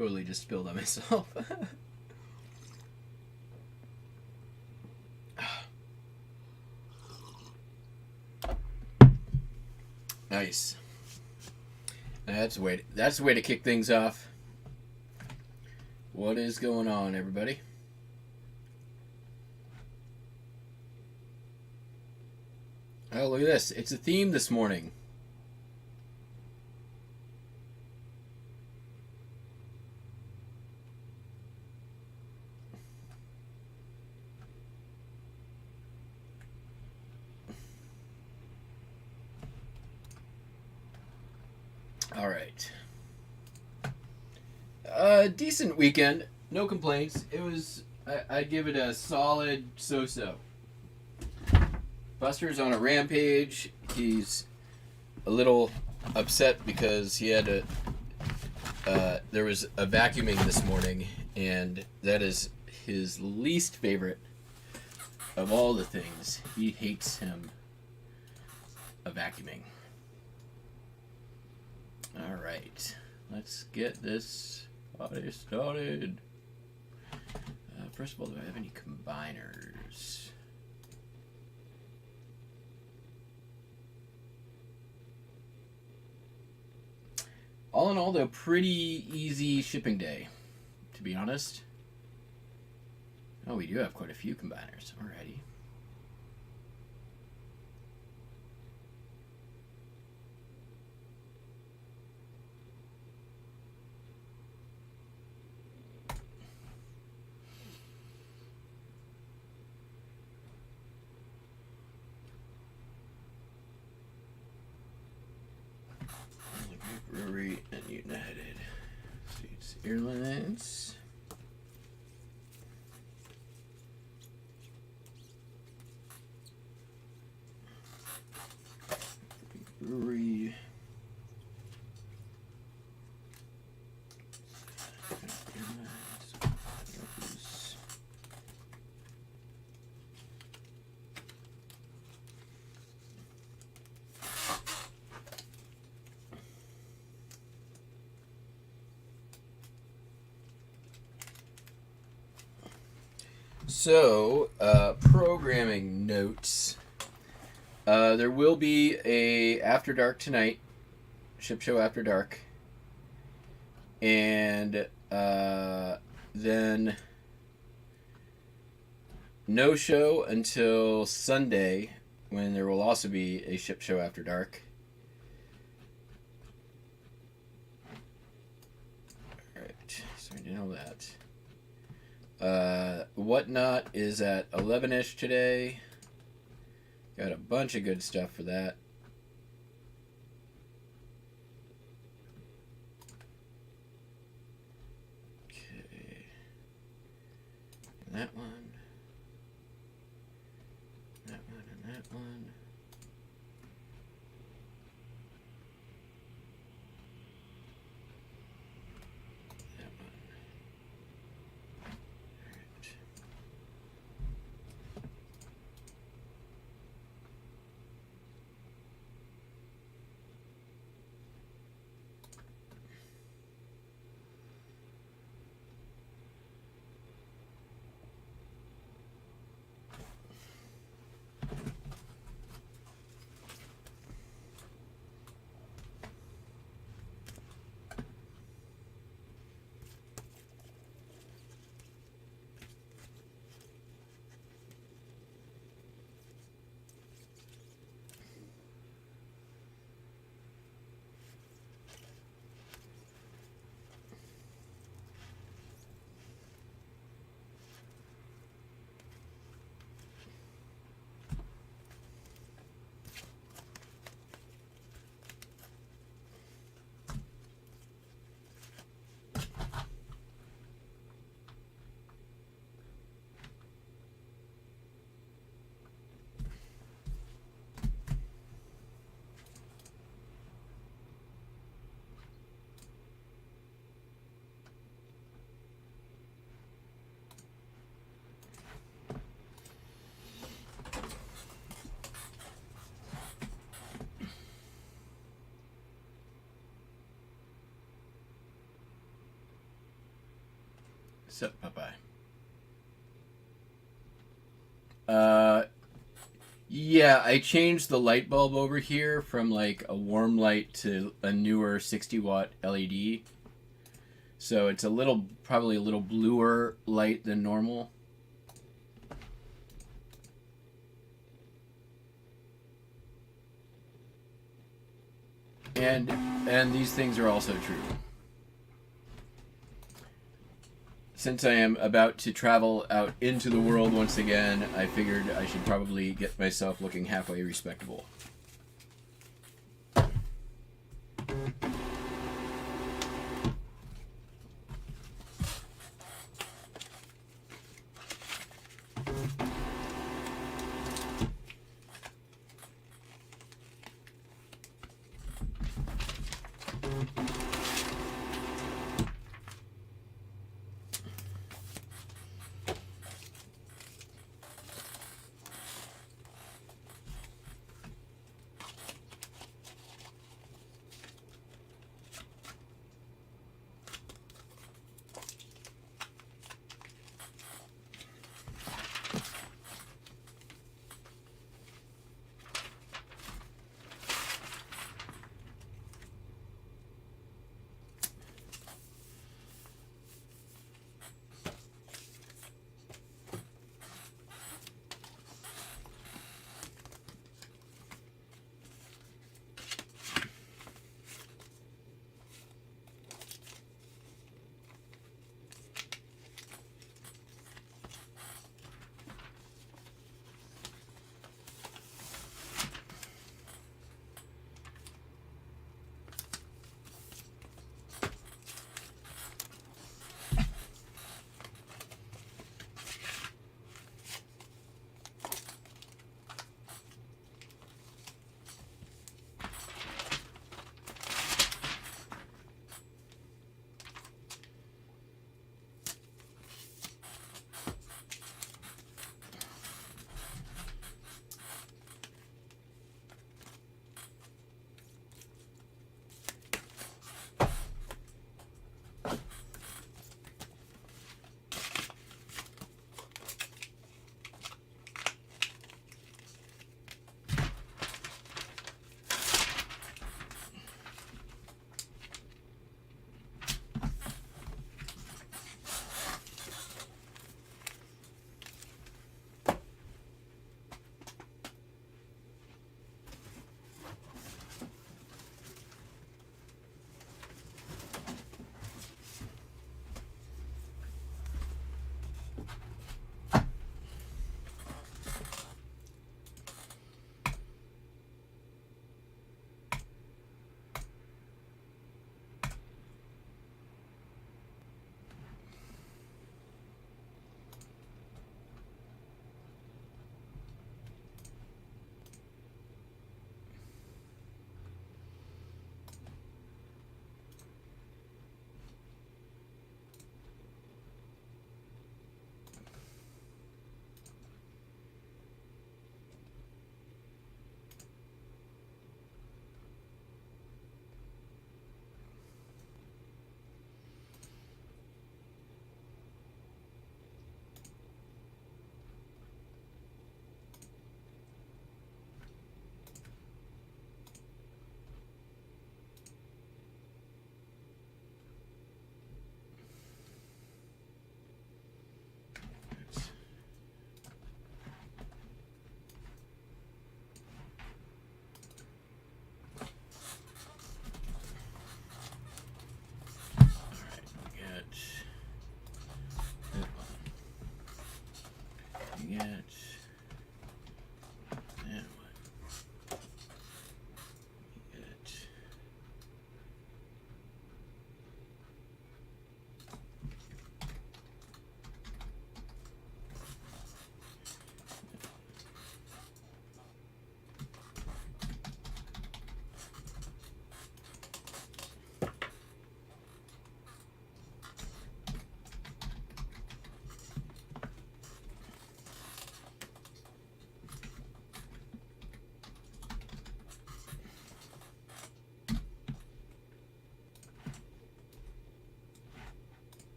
Totally just spilled on myself. Nice. That's the way. That's the way to kick things off. What is going on, everybody? Oh, look at this. It's a theme this morning. All right. Decent weekend. No complaints. It was. I'd give it a solid so-so. Buster's on a rampage. He's a little upset because he had a. There was a vacuuming this morning, and that is his least favorite of all the things. He hates him a vacuuming. All right, let's get this party started. First of all, do I have any combiners? All in all, though, pretty easy shipping day, to be honest. Oh, we do have quite a few combiners already. Brewery and United States Airlines. Brewery. So, programming notes. There will be a After Dark tonight, SHIPSHOW After Dark, and then no show until Sunday, when there will also be a SHIPSHOW After Dark. All right, so I know that. Whatnot is at 11ish today. Got a bunch of good stuff for that. Okay. And that one. That one and that one. Sup, Popeye? Yeah, I changed the light bulb over here from like a warm light to a newer 60-watt LED. So it's probably a little bluer light than normal. And these things are also true. Since I am about to travel out into the world once again, I figured I should probably get myself looking halfway respectable.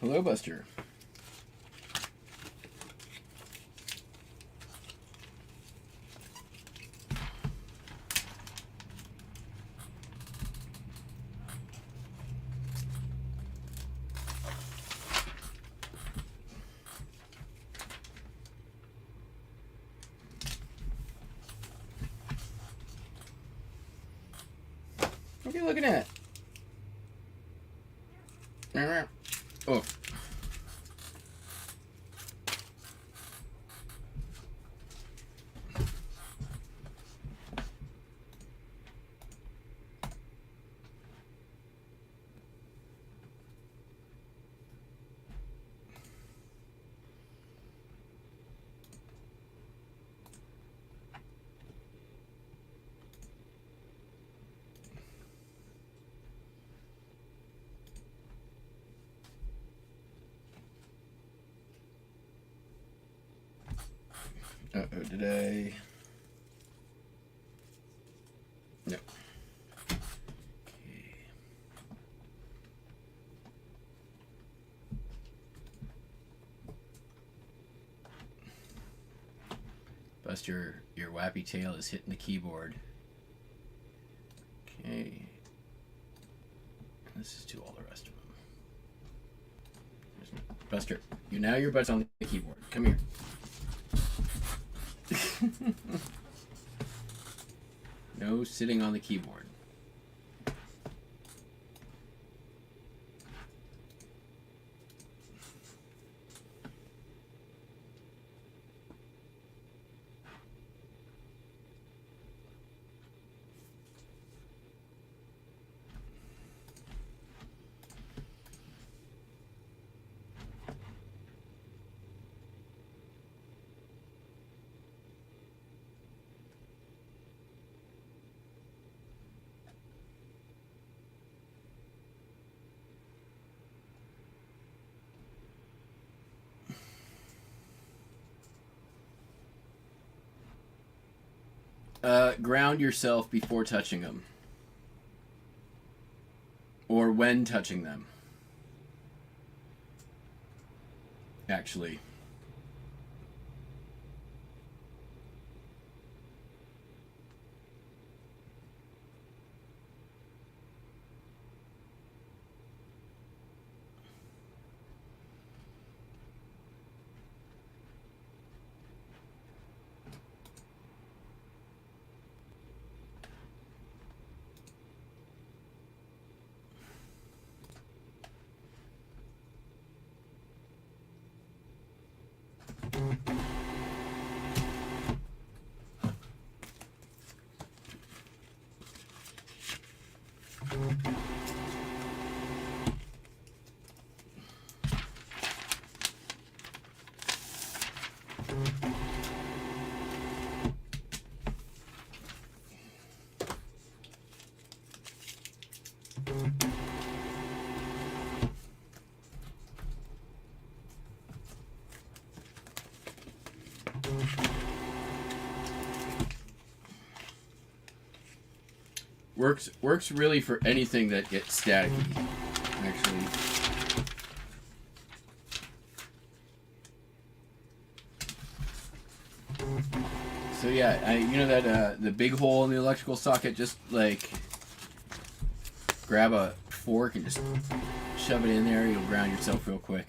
Hello, Buster. What are you looking at? Oh. Uh-oh, did I? No. Okay. Buster, your wappy tail is hitting the keyboard. Okay. This is to all the rest of them. Buster, your butt's on the keyboard. Come here. No sitting on the keyboard. Ground yourself before touching them. Or when touching them. Actually. Works really for anything that gets staticky, actually. So yeah, you know that the big hole in the electrical socket, just like grab a fork and just shove it in there, you'll ground yourself real quick.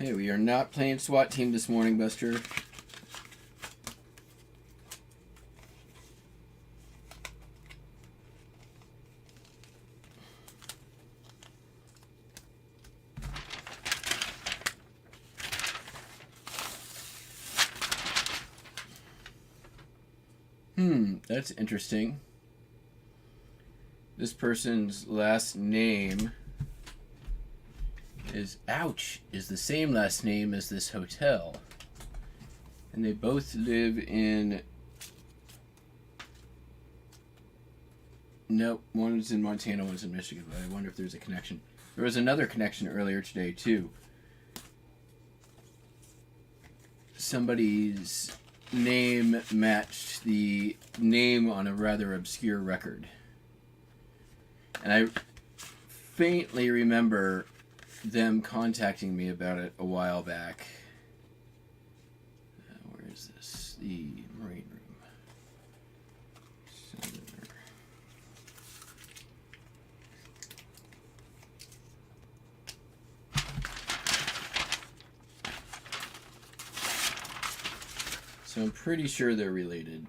Hey, we are not playing SWAT team this morning, Buster. That's interesting. This person's last name is the same last name as this hotel. And they both live in... Nope, one's in Montana, one's in Michigan, but I wonder if there's a connection. There was another connection earlier today, too. Somebody's name matched the name on a rather obscure record. And I faintly remember them contacting me about it a while back. Where is this? The Marine Room. So I'm pretty sure they're related.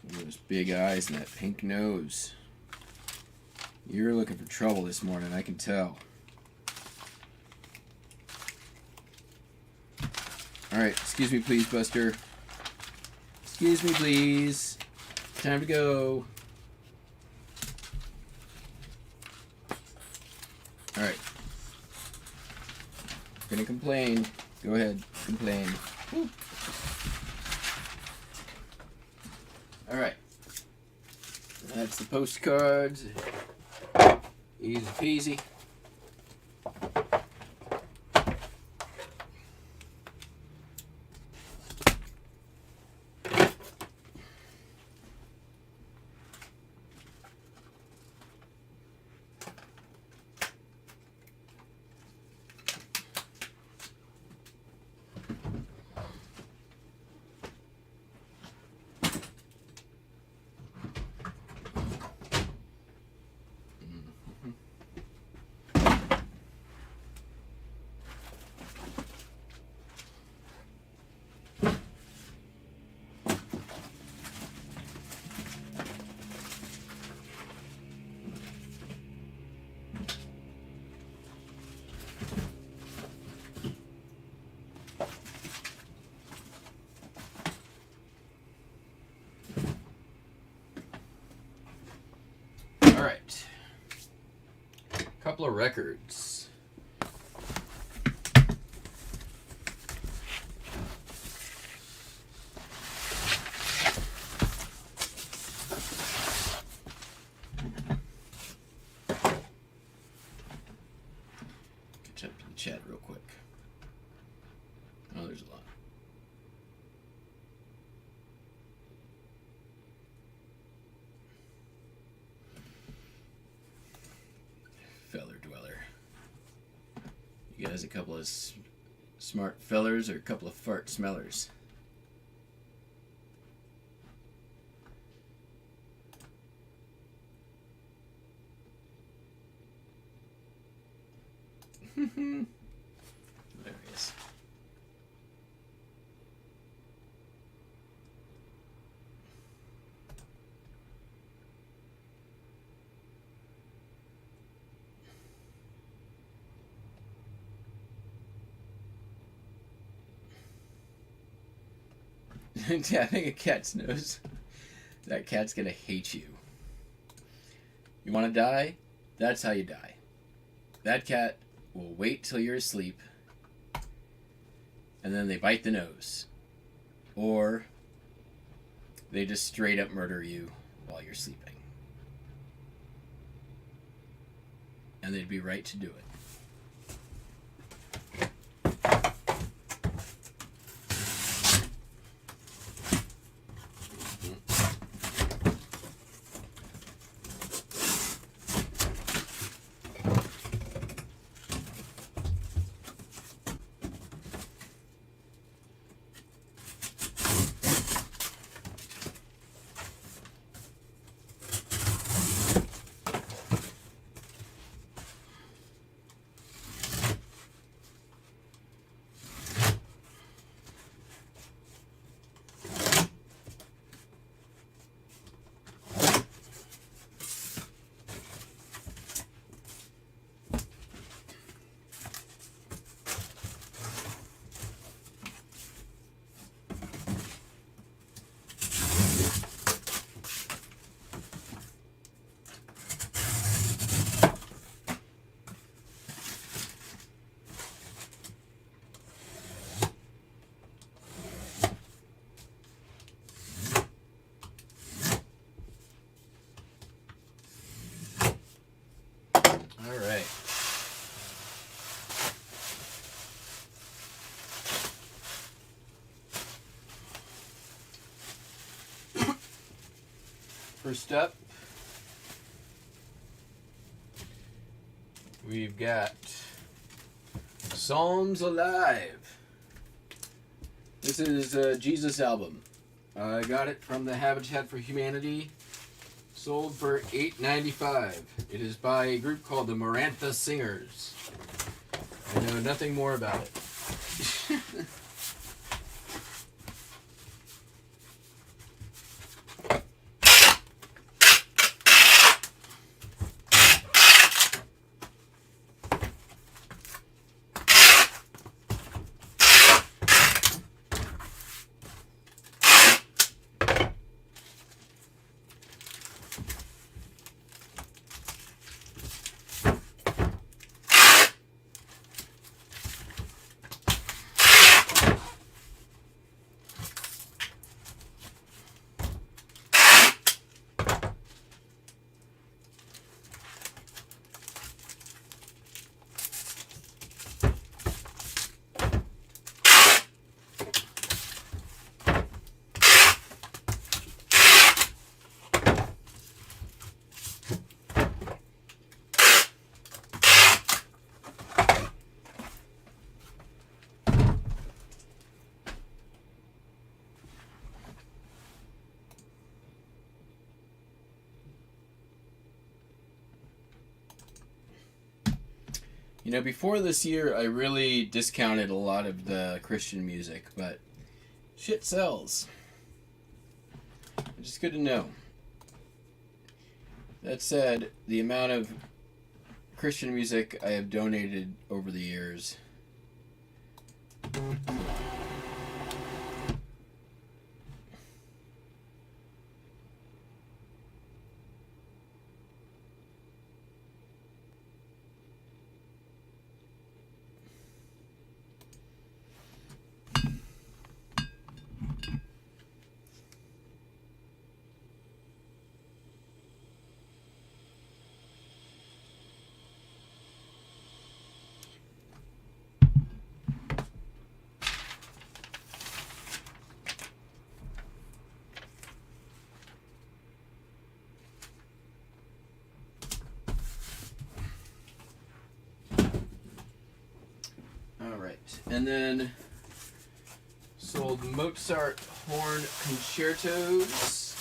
Those big eyes and that pink nose. You're looking for trouble this morning, I can tell. Alright, excuse me please, Buster. Excuse me please. Time to go. Alright. Gonna complain. Go ahead, complain. Woo. Alright. That's the postcards. Easy peasy. Alright. Couple of records. Catch up to the chat real quick. Oh, there's a lot. Feller dweller. You guys a couple of smart fellers or a couple of fart smellers? Hilarious. Tapping a cat's nose. That cat's gonna hate you. You wanna die? That's how you die. That cat will wait till you're asleep, and then they bite the nose. Or they just straight up murder you while you're sleeping. And they'd be right to do it. First up, we've got Psalms Alive. This is a Jesus album. I got it from the Habitat for Humanity. Sold for $8.95. It is by a group called the Marantha Singers. I know nothing more about it. You know, before this year, I really discounted a lot of the Christian music, but shit sells. Which is good to know. That said, the amount of Christian music I have donated over the years. And then sold Mozart horn concertos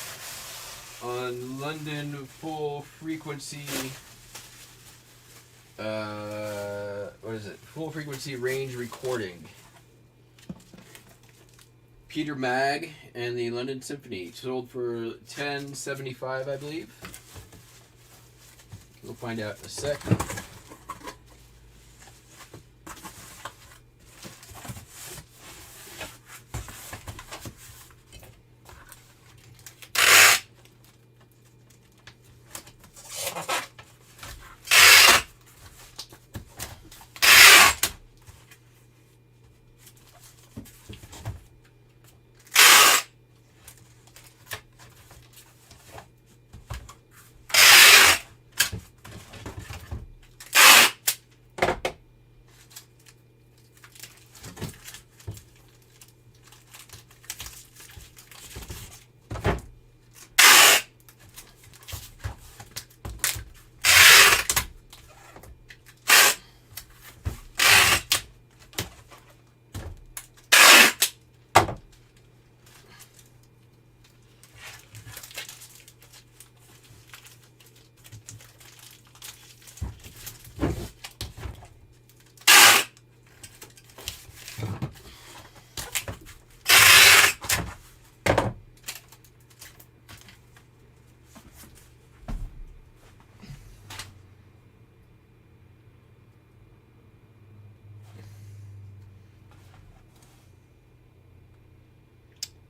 on London full frequency. Full frequency range recording. Peter Mag and the London Symphony sold for $10.75, I believe. We'll find out in a second.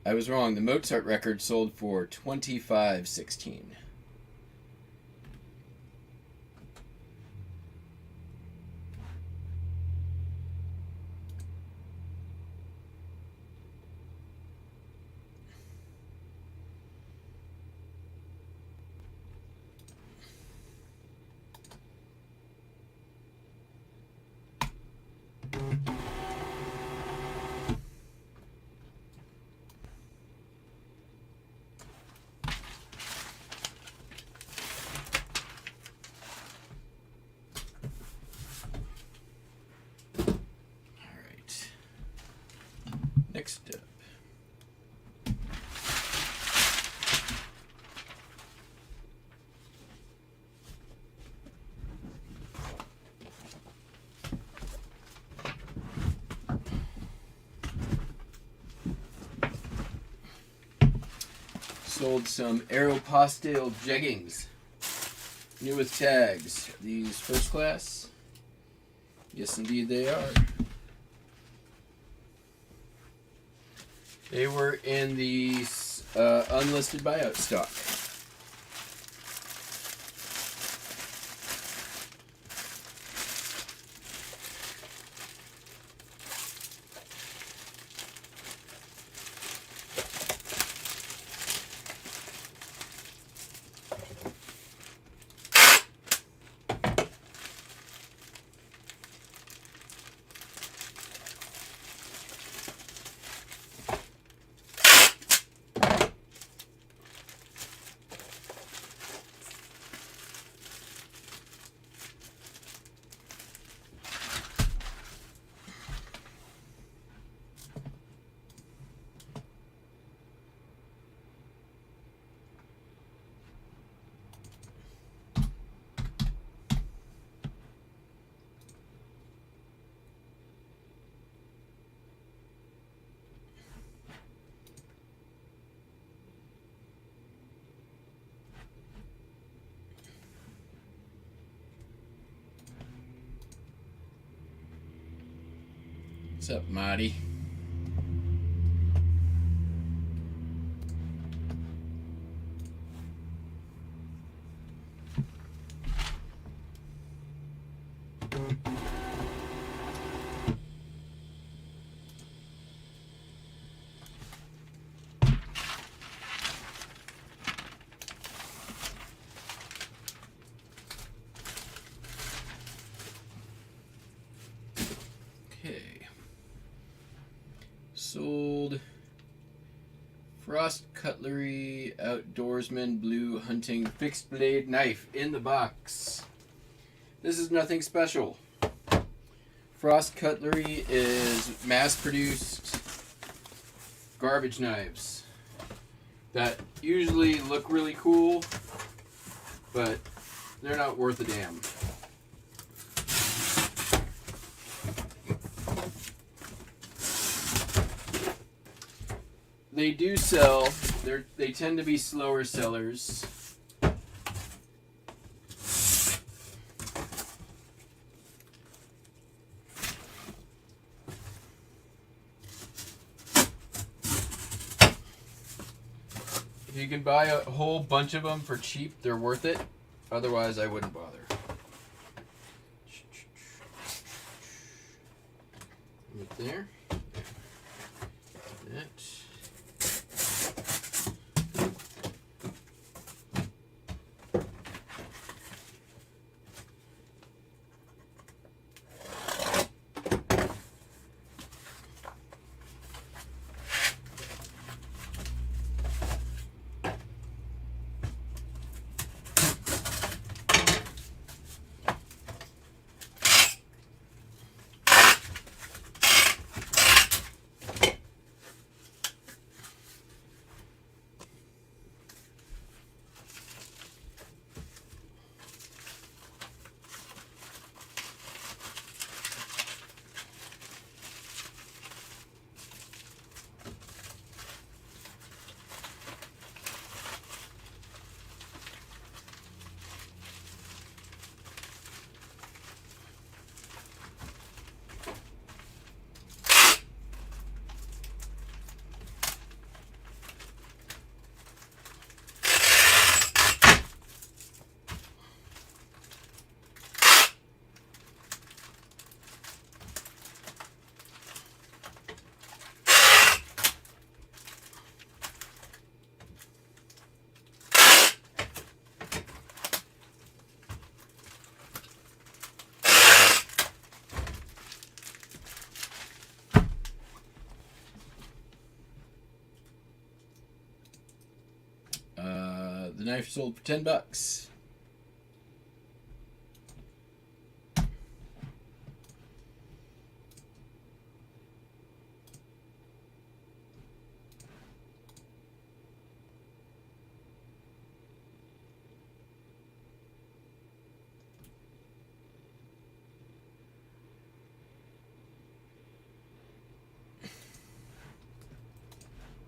I was wrong. The Mozart record sold for $25.16. Next up. Sold some Aeropostale jeggings. New with tags. These first class? Yes, indeed they are. They were in the unlisted buyout stock. What's up, Marty? Sold Frost Cutlery Outdoorsman Blue Hunting Fixed Blade Knife in the box. This is nothing special. Frost Cutlery is mass-produced garbage knives that usually look really cool, but they're not worth a damn. They do sell. They tend to be slower sellers. If you can buy a whole bunch of them for cheap, they're worth it. Otherwise, I wouldn't bother. Right there. That. The knife sold for $10.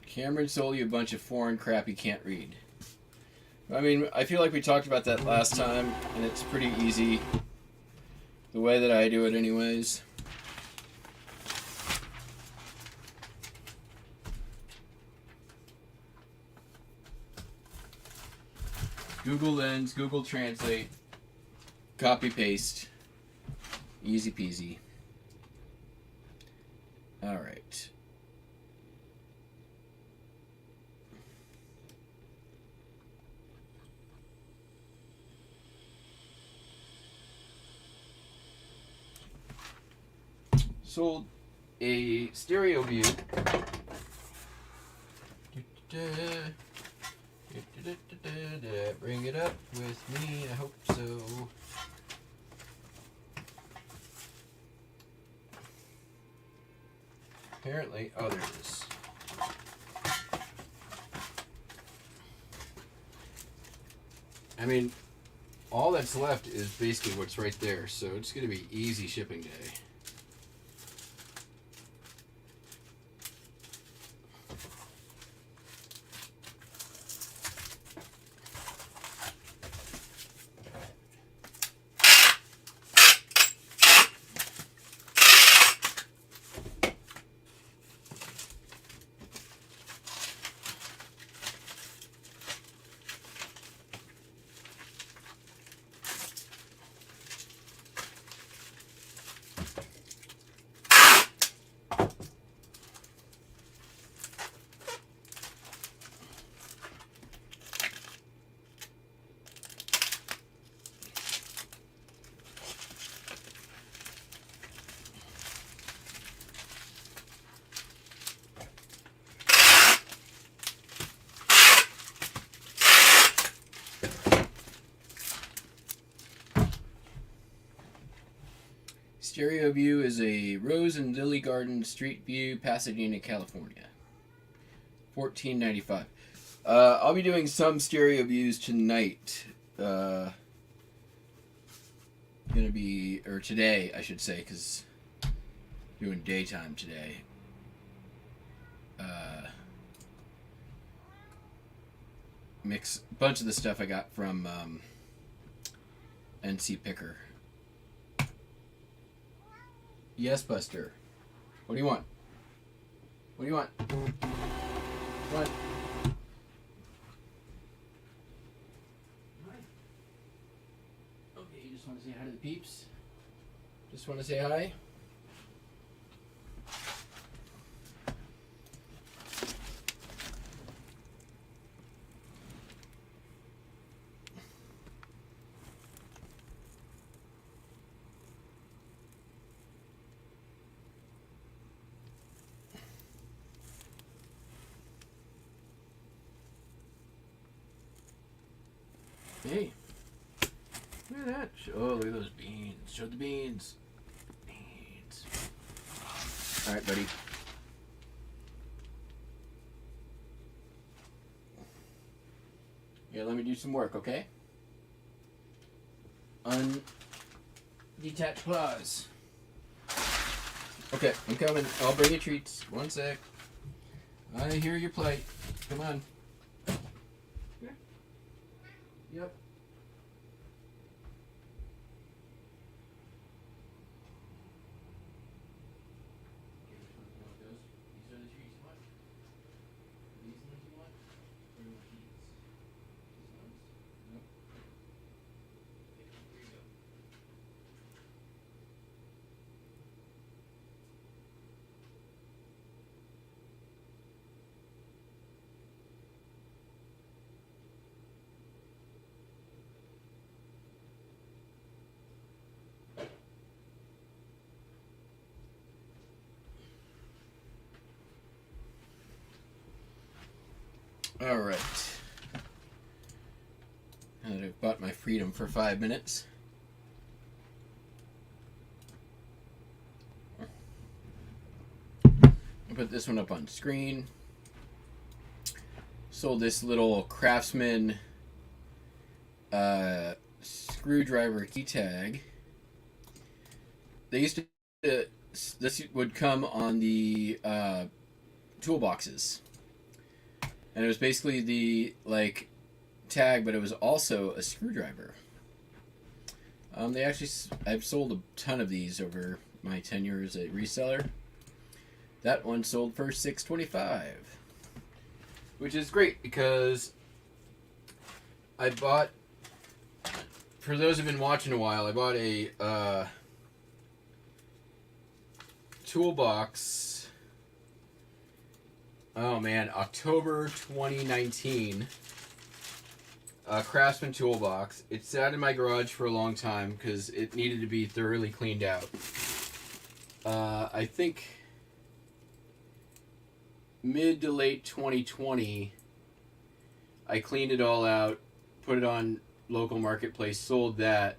Cameron sold you a bunch of foreign crap you can't read. I mean, I feel like we talked about that last time, and it's pretty easy. The way that I do it anyways. Google Lens, Google Translate, copy paste, easy peasy. All right. Sold a stereo view. Bring it up with me, I hope so. Apparently, oh, there it is. I mean, all that's left is basically what's right there, so it's going to be easy shipping day. Stereo View is a Rose and Lily Garden Street View, Pasadena, California. $14.95. I'll be doing some stereo views tonight. Gonna be, or today, I should say, because doing daytime today. Mix a bunch of the stuff I got from NC Picker. Yes, Buster. What do you want? What do you want? What? Okay, you just want to say hi to the peeps? Just want to say hi? Hey, look at that. Oh, look at those beans. Show the beans. Beans. All right, buddy. Yeah, let me do some work, okay? Undetached claws. Okay, I'm coming. I'll bring you treats. One sec. I hear your plight. Come on. Here. Yep. All right. Now that I've bought my freedom for 5 minutes. I'll put this one up on screen. Sold this little Craftsman screwdriver key tag. They used to, this would come on the toolboxes. and it was basically the like tag, but it was also a screwdriver. I've sold a ton of these over my 10 years as a reseller. That one sold for $6.25, which is great because I bought, for those who've been watching a while, I bought a toolbox. Oh man, October 2019. A Craftsman toolbox. It sat in my garage for a long time because it needed to be thoroughly cleaned out. I think mid to late 2020, I cleaned it all out, put it on local marketplace, sold that.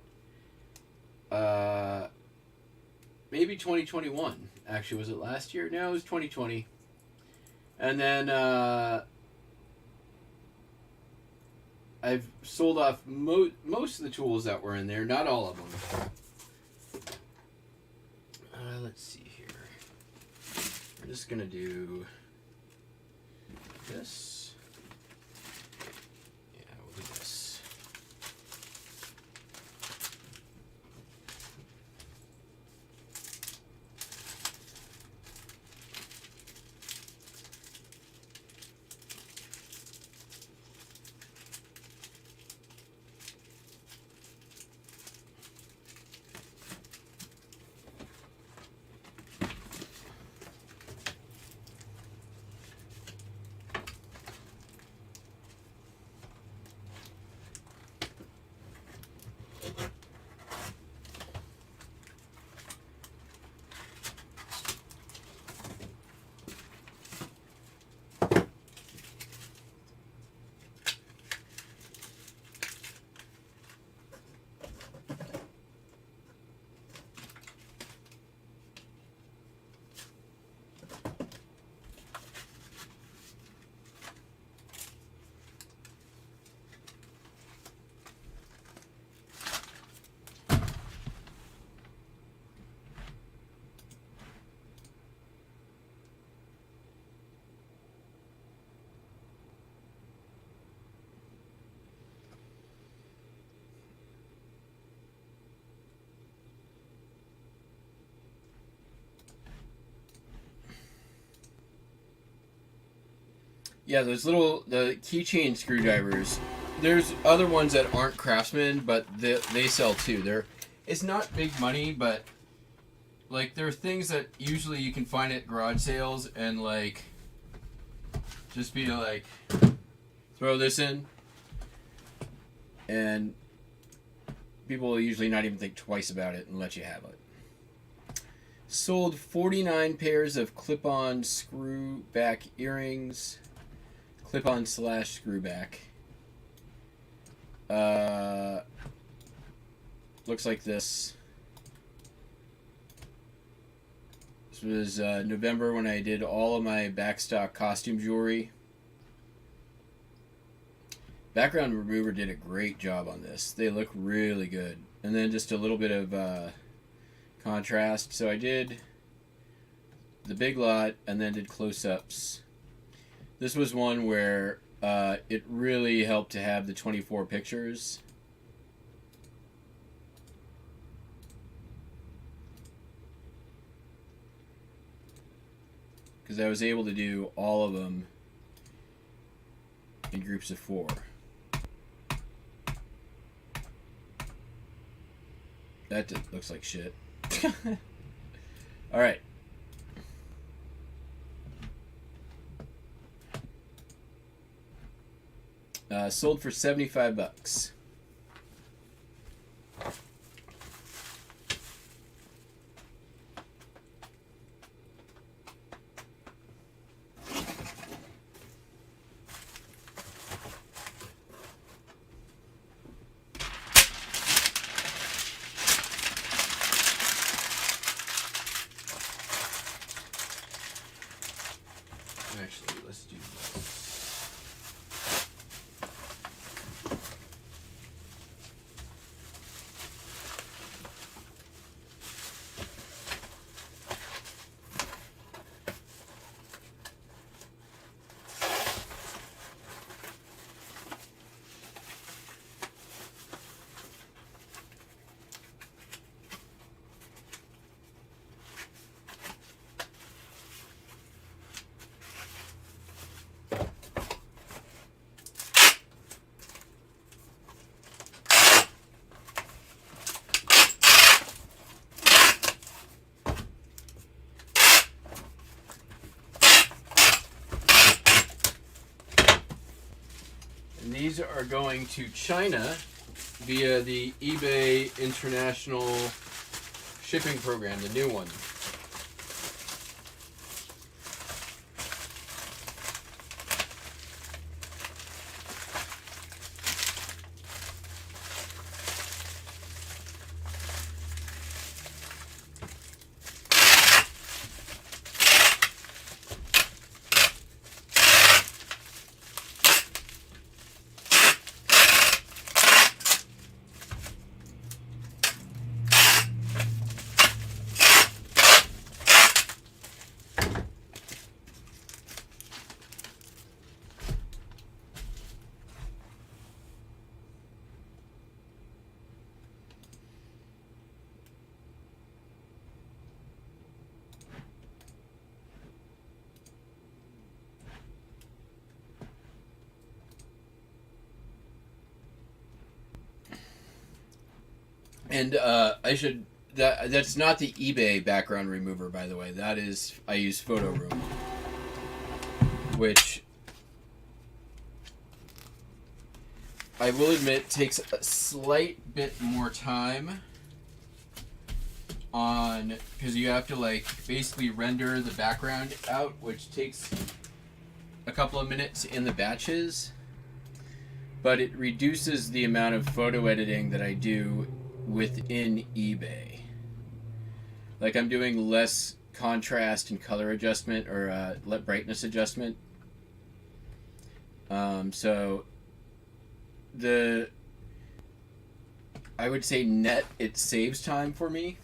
Maybe 2021. Actually, was it last year? No, it was 2020. And then I've sold off most of the tools that were in there, not all of them. Let's see here. We're just going to do this. Yeah, we'll do this. Yeah, the keychain screwdrivers. There's other ones that aren't Craftsman, but they sell too. It's not big money, but like there are things that usually you can find at garage sales and like just be like throw this in, and people will usually not even think twice about it and let you have it. Sold 49 pairs of clip-on screw back earrings. Clip-on / screw back. Looks like this. This was November when I did all of my backstock costume jewelry. Background Remover did a great job on this. They look really good. And then just a little bit of contrast. So I did the big lot and then did close-ups. This was one where it really helped to have the 24 pictures. Because I was able to do all of them in groups of 4. That looks like shit. All right. Sold for $75. Actually, let's do this. these are going to China via the eBay International Shipping Program, the new one. And that's not the eBay background remover, by the way. That is, I use Photo Room, which I will admit takes a slight bit more time on, because you have to like basically render the background out, which takes a couple of minutes in the batches, but it reduces the amount of photo editing that I do within eBay. Like I'm doing less contrast and color adjustment or brightness adjustment. So I would say net it saves time for me.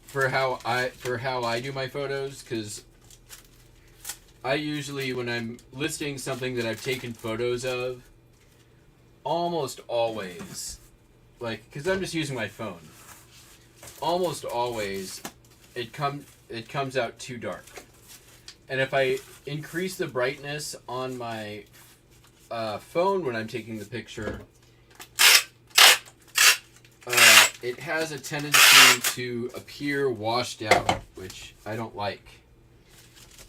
For how I do my photos, because I usually, when I'm listing something that I've taken photos of, almost always, like, because I'm just using my phone, almost always it comes out too dark. And if I increase the brightness on my phone when I'm taking the picture, it has a tendency to appear washed out, which I don't like.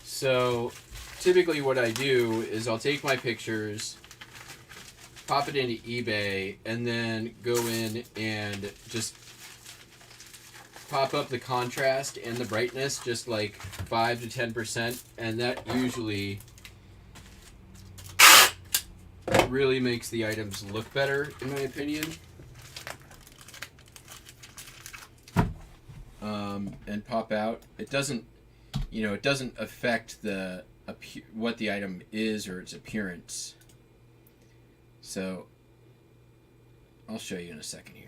So typically what I do is I'll take my pictures, pop it into eBay, and then go in and just pop up the contrast and the brightness just like 5 to 10%, and that usually really makes the items look better, in my opinion. And pop out. It doesn't affect what the item is or its appearance. So I'll show you in a second here.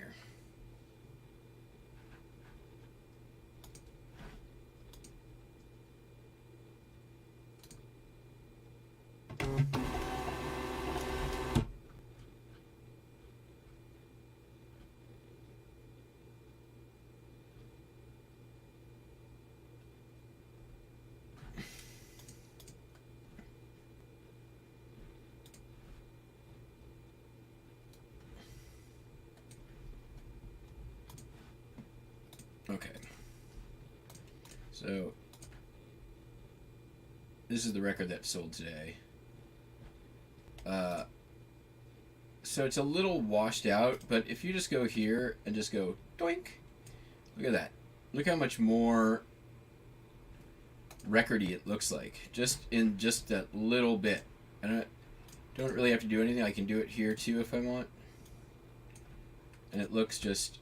Okay, so this is the record that sold today. So it's a little washed out, but if you just go here and just go doink, look at that. Look how much more recordy it looks like, just in just that little bit. And I don't really have to do anything. I can do it here too if I want. And it looks just,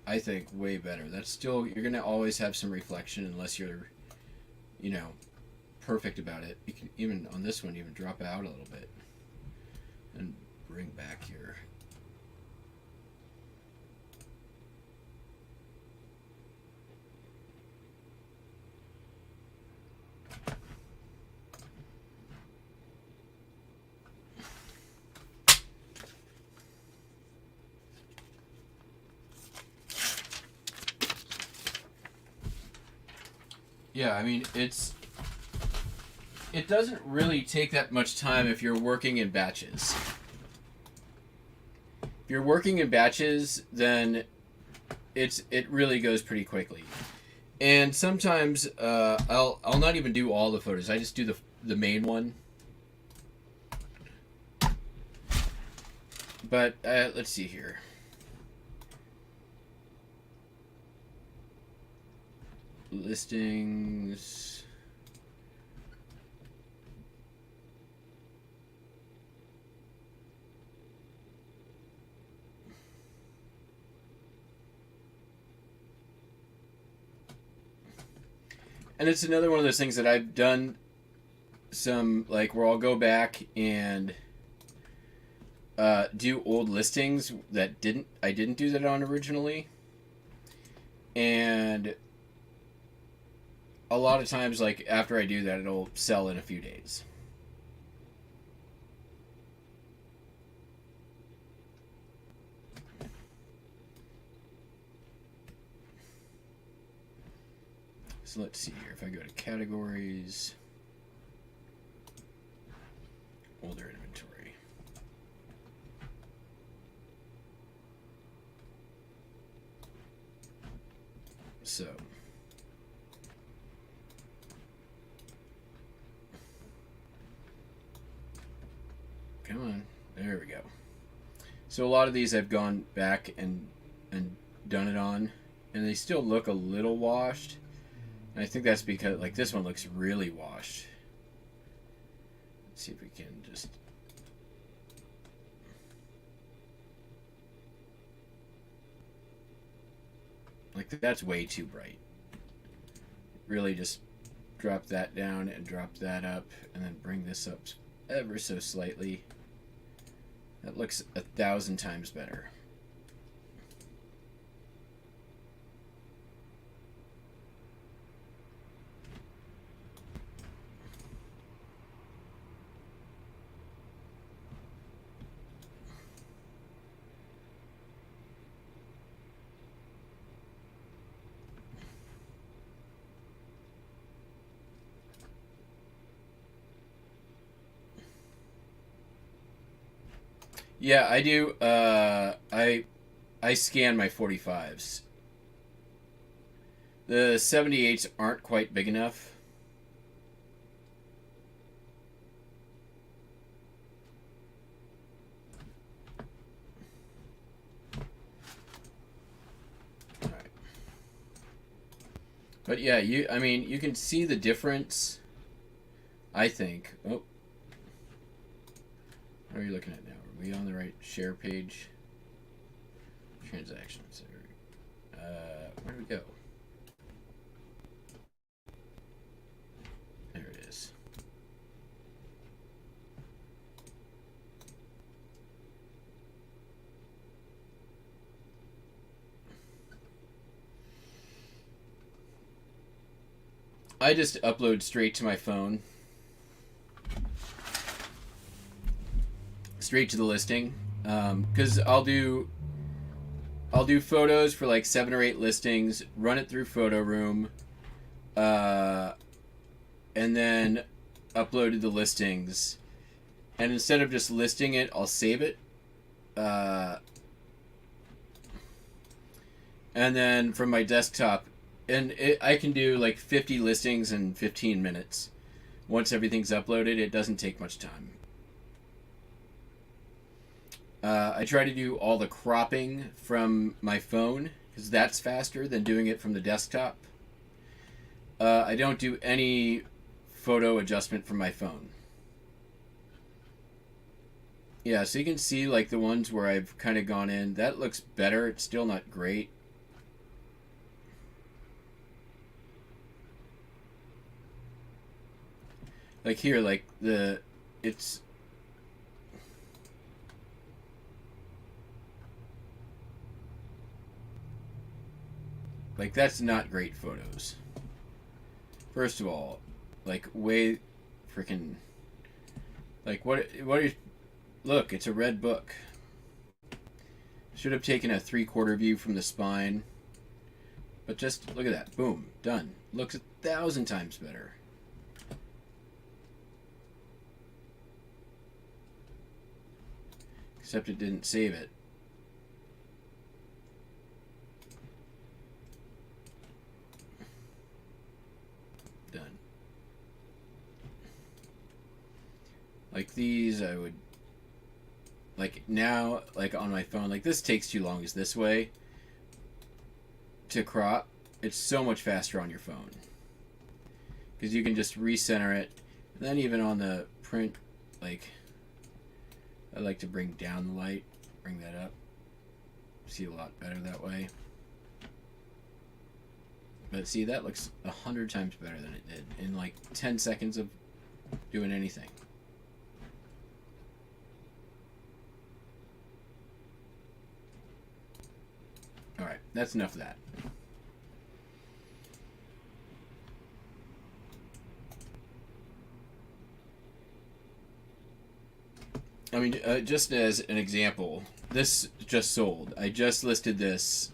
I think, way better. That's still, you're going to always have some reflection unless you're, perfect about it. You can even, on this one, even drop out a little bit and bring back your, yeah, I mean, it doesn't really take that much time if you're working in batches. If you're working in batches, then it really goes pretty quickly. And sometimes I'll not even do all the photos. I just do the main one. But let's see here. Listings. And it's another one of those things that I've done some, like, where I'll go back and do old listings that I didn't do that on originally. And a lot of times, like, after I do that, it'll sell in a few days. So let's see here. If I go to categories, older inventory. So come on. There we go. So a lot of these I've gone back and done it on, and they still look a little washed. And I think that's because, like, this one looks really washed. Let's see if we can just... Like, that's way too bright. Really just drop that down and drop that up, and then bring this up ever so slightly. That looks 1,000 times better. Yeah, I do. I scan my 45s. The 78s aren't quite big enough. All right. But yeah, I mean, you can see the difference, I think. Oh. What are you looking at now? Are we on the right share page? Transactions. Where do we go? There it is. I just upload straight to my phone. Straight to the listing. Because I'll do photos for like 7 or 8 listings, run it through Photo Room, and then uploaded the listings. And instead of just listing it, I'll save it. And then from my desktop, and I can do like 50 listings in 15 minutes. Once everything's uploaded, it doesn't take much time. I try to do all the cropping from my phone because that's faster than doing it from the desktop. I don't do any photo adjustment from my phone. Yeah, so you can see like the ones where I've kind of gone in. That looks better. It's still not great. Like here, like it's... Like, that's not great photos. First of all, like, way freaking... Like, what are... Look, it's a red book. Should have taken a 3/4 view from the spine. But just, look at that. Boom. Done. Looks 1,000 times better. Except it didn't save it. Like these, I would, like now, like on my phone, like this takes too long as this way to crop. It's so much faster on your phone. Because you can just recenter it. And then even on the print, like, I like to bring down the light, bring that up. See a lot better that way. But see, that looks 100 times better than it did in like 10 seconds of doing anything. Alright, that's enough of that. I mean, just as an example, this just sold. I just listed this.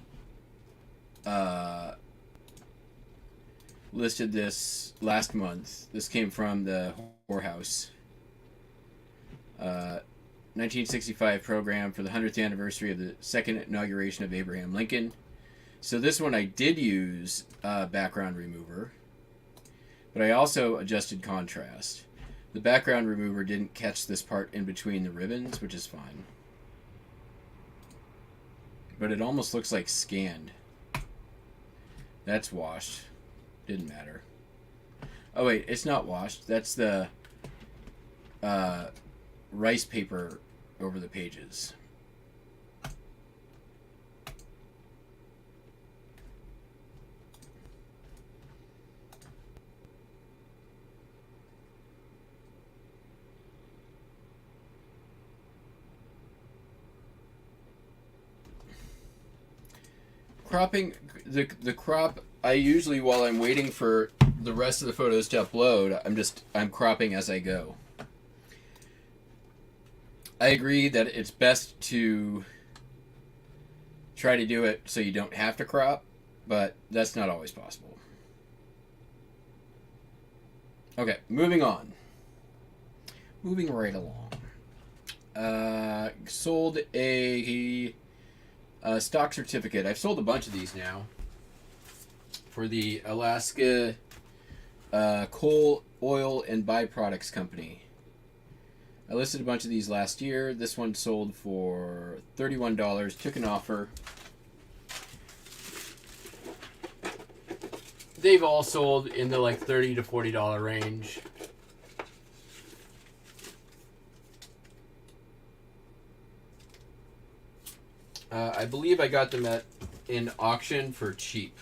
Listed this last month. This came from the whorehouse. 1965 program for the 100th anniversary of the second inauguration of Abraham Lincoln. So this one I did use background remover, but I also adjusted contrast. The background remover didn't catch this part in between the ribbons, which is fine. But it almost looks like scanned. That's washed. Didn't matter. Oh wait, it's not washed. That's the rice paper over the pages. Cropping the crop, I usually, while I'm waiting for the rest of the photos to upload, I'm cropping as I go. I agree that it's best to try to do it so you don't have to crop, but that's not always possible. Okay, moving on. Moving right along. Sold a stock certificate. I've sold a bunch of these now for the Alaska Coal, Oil, and Byproducts Company. I listed a bunch of these last year. This one sold for $31. Took an offer. They've all sold in the like $30 to $40 range. I believe I got them at an auction for cheap.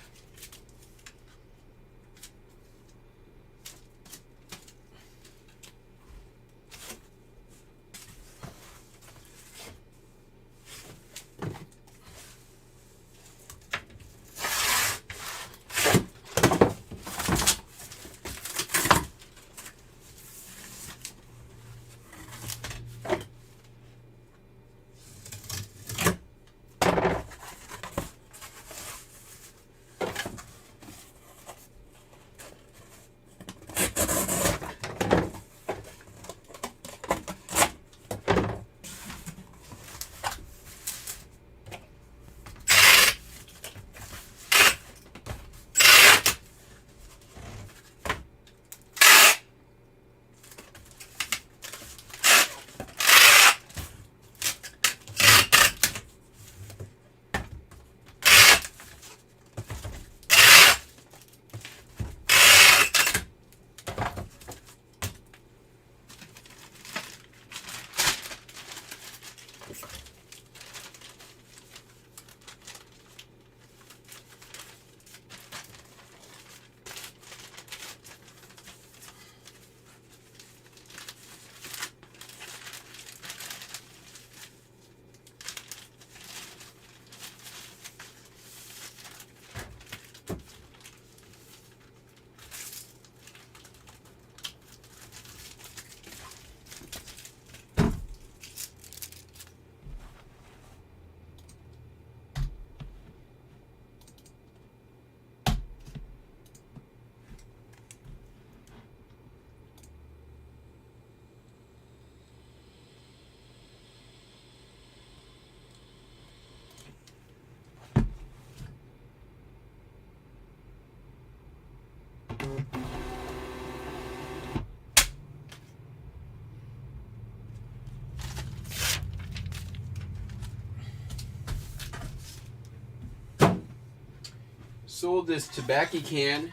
sold this tobacco can,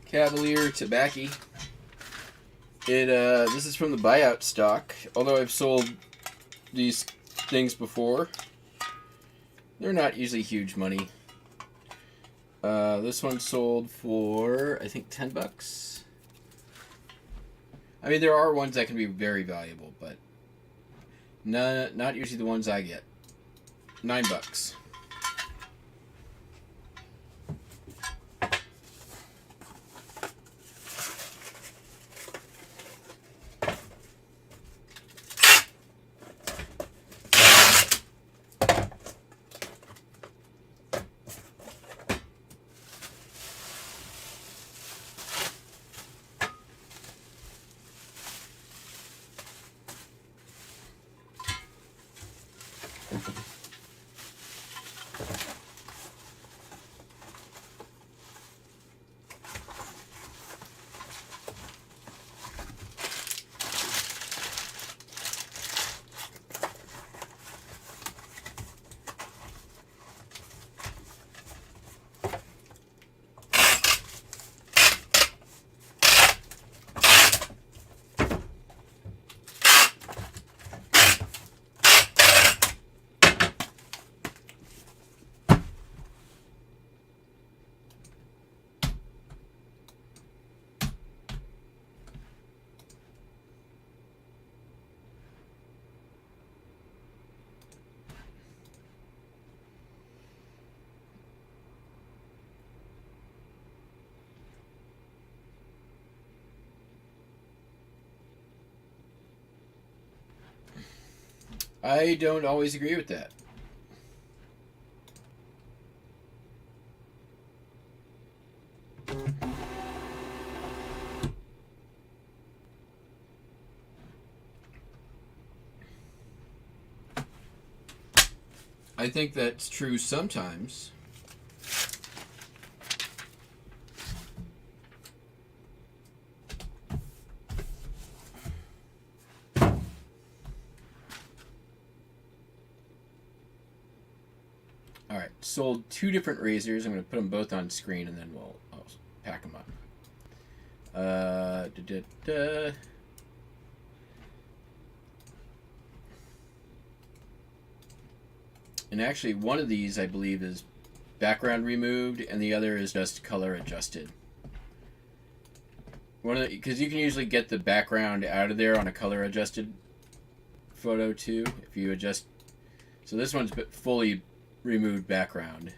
Cavalier tobacco. This is from the buyout stock. Although I've sold these things before, they're not usually huge money. This one sold for, I think, $10. I mean, there are ones that can be very valuable, but not usually the ones I get. $9. I don't always agree with that. I think that's true sometimes. Alright, sold 2 different razors. I'm going to put them both on screen and then I'll pack them up. And actually, one of these, I believe, is background removed, and the other is just color adjusted. Because you can usually get the background out of there on a color adjusted photo too, if you adjust. So this one's fully removed background.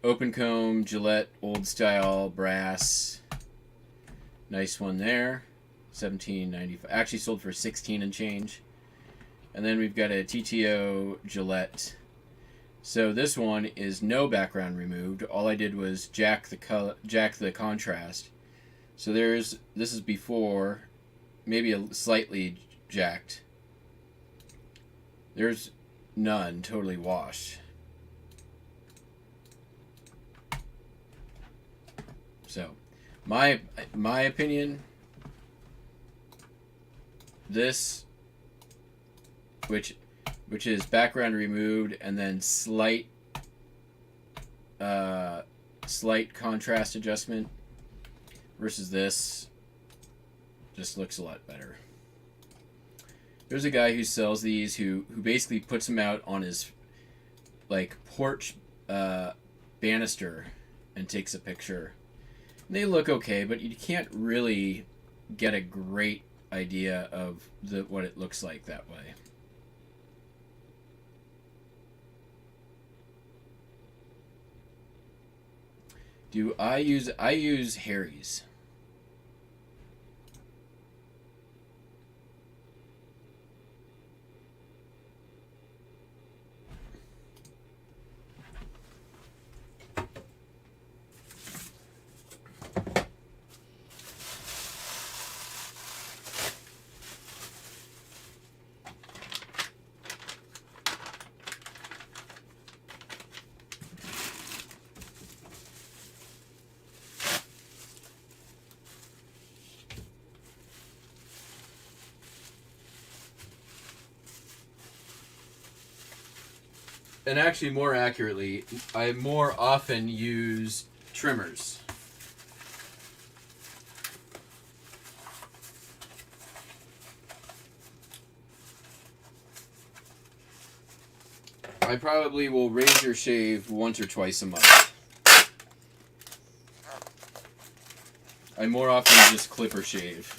Open comb, Gillette, old style, brass. Nice one there. $17.95. Actually sold for $16 and change. And then we've got a TTO Gillette. So this one is no background removed. All I did was jack the contrast. So this is before, maybe a slightly jacked. There's none, totally washed. So, my opinion, this, which is background removed and then slight contrast adjustment, versus this, just looks a lot better. There's a guy who sells these who basically puts them out on his like porch banister and takes a picture. And they look okay, but you can't really get a great idea of what it looks like that way. I use Harry's. and actually more accurately, I more often use trimmers. I probably will razor shave once or twice a month. I more often just clipper shave.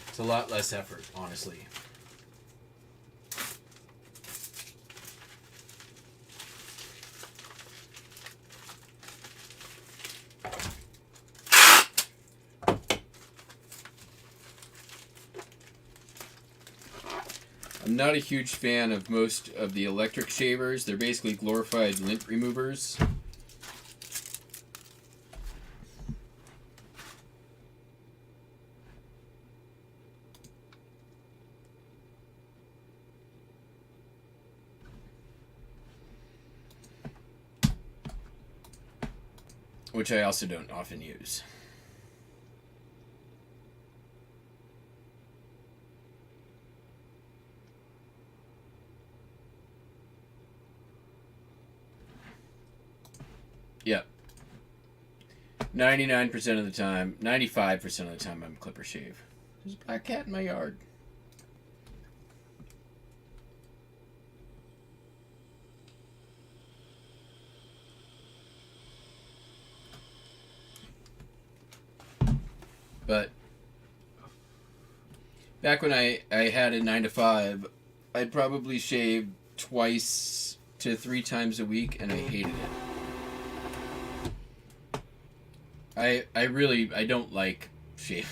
It's a lot less effort, honestly. I'm not a huge fan of most of the electric shavers. They're basically glorified lint removers. Which I also don't often use. Yep. 99% of the time, 95% of the time, I'm clipper shave. There's a black cat in my yard. But back when I had a 9 to 5, I'd probably shave twice to 3 times a week, and I hated it. I don't like shaving.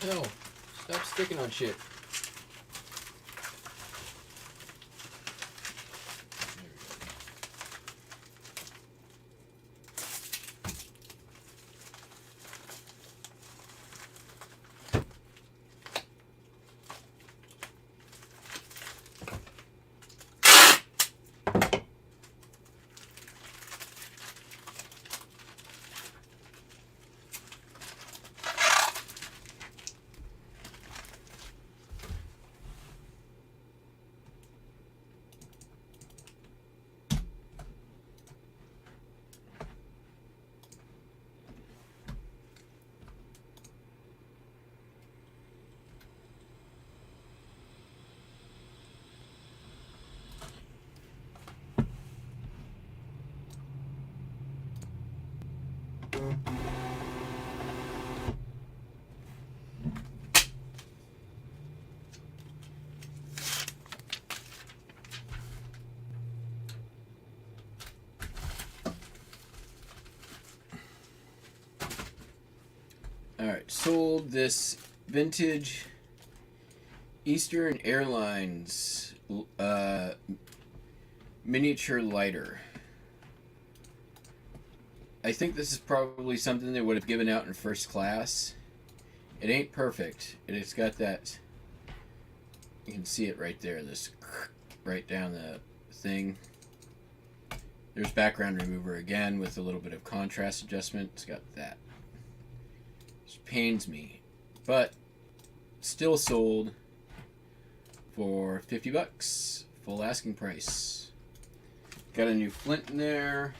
No, stop sticking on shit. Alright, sold this vintage Eastern Airlines miniature lighter. I think this is probably something they would have given out in first class. It ain't perfect. It's got that, you can see it right there, this right down the thing. There's background remover again with a little bit of contrast adjustment. It's got that. which pains me, but still sold for $50, full asking price. Got a new flint in there.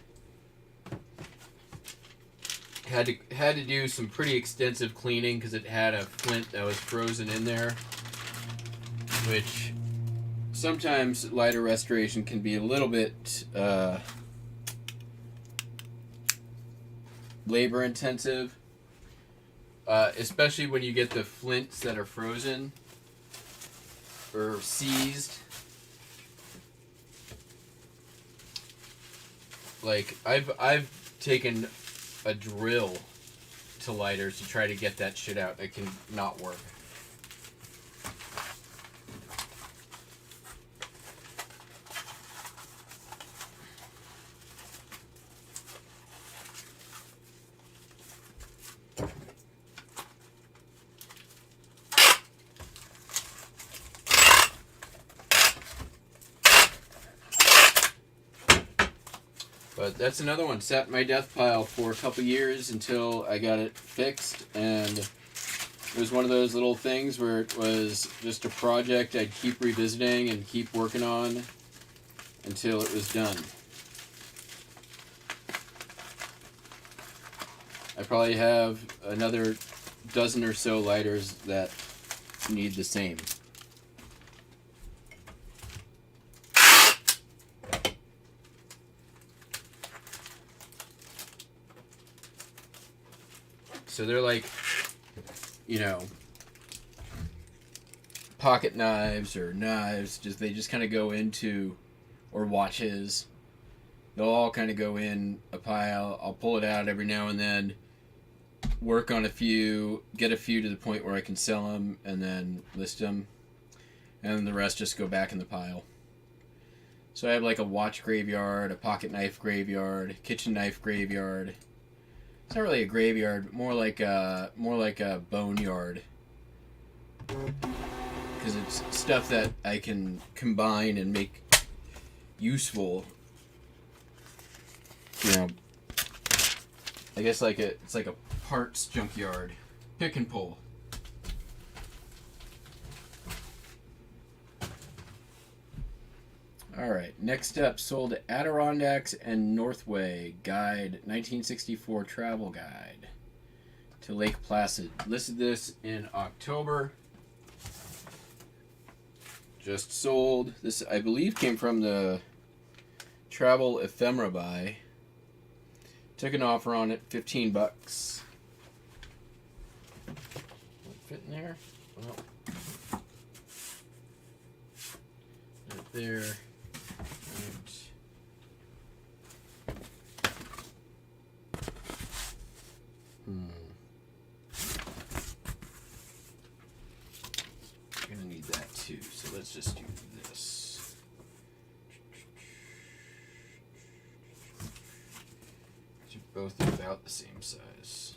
Had to do some pretty extensive cleaning because it had a flint that was frozen in there, which sometimes lighter restoration can be a little bit labor intensive, especially when you get the flints that are frozen or seized. Like I've taken a drill to lighters to try to get that shit out. It can not work. But that's another one. Sat in my death pile for a couple years until I got it fixed, and it was one of those little things where it was just a project I'd keep revisiting and keep working on until it was done. I probably have another dozen or so lighters that need the same. So they're like, you know, pocket knives or knives. They just kind of go into, or watches. They'll all kind of go in a pile. I'll pull it out every now and then, work on a few, get a few to the point where I can sell them, and then list them. And then the rest just go back in the pile. So I have like a watch graveyard, a pocket knife graveyard, kitchen knife graveyard. It's not really a graveyard, more like a boneyard, because it's stuff that I can combine and make useful. You know, I guess it's like a parts junkyard, pick and pull. Alright, next up, sold Adirondacks and Northway Guide, 1964 Travel Guide to Lake Placid. Listed this in October. Just sold. This, I believe, came from the Travel Ephemera buy. Took an offer on it, $15. Will it fit in there? Well, right there. I'm gonna need that too, so let's just do this. These are both about the same size.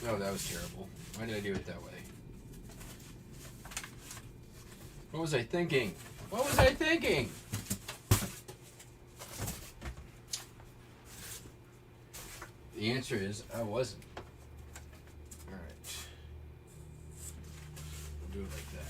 Oh, that was terrible. Why did I do it that way? What was I thinking? What was I thinking? The answer is I wasn't. Alright. We'll do it like that.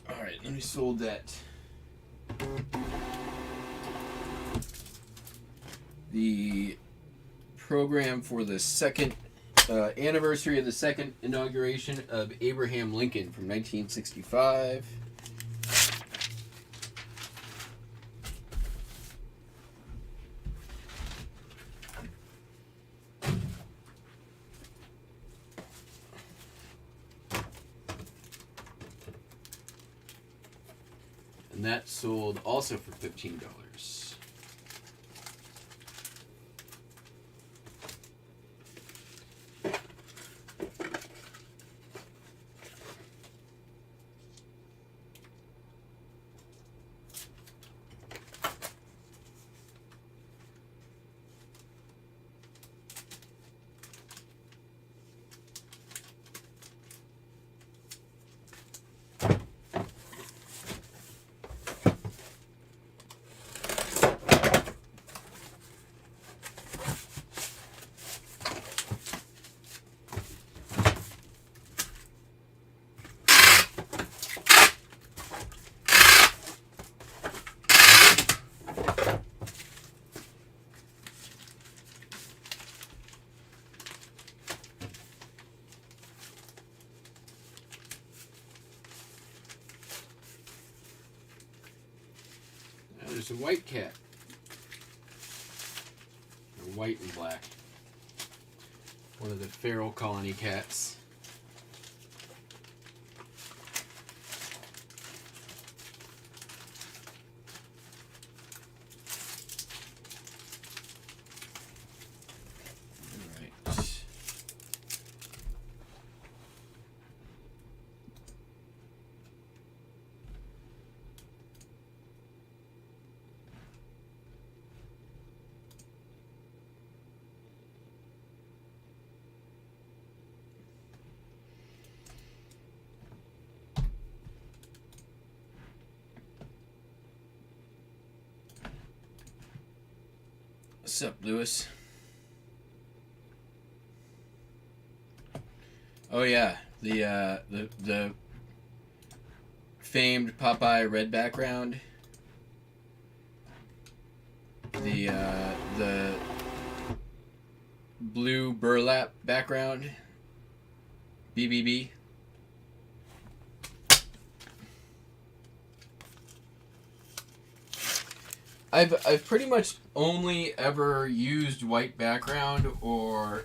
All right, let me sold that. The program for the second anniversary of the second inauguration of Abraham Lincoln from 1965. And that sold also for $15. There's a white cat. Or white and black. One of the feral colony cats. What's up, Lewis? Oh yeah, the famed Popeye red background. The blue burlap background. BBB. I've pretty much only ever used white background or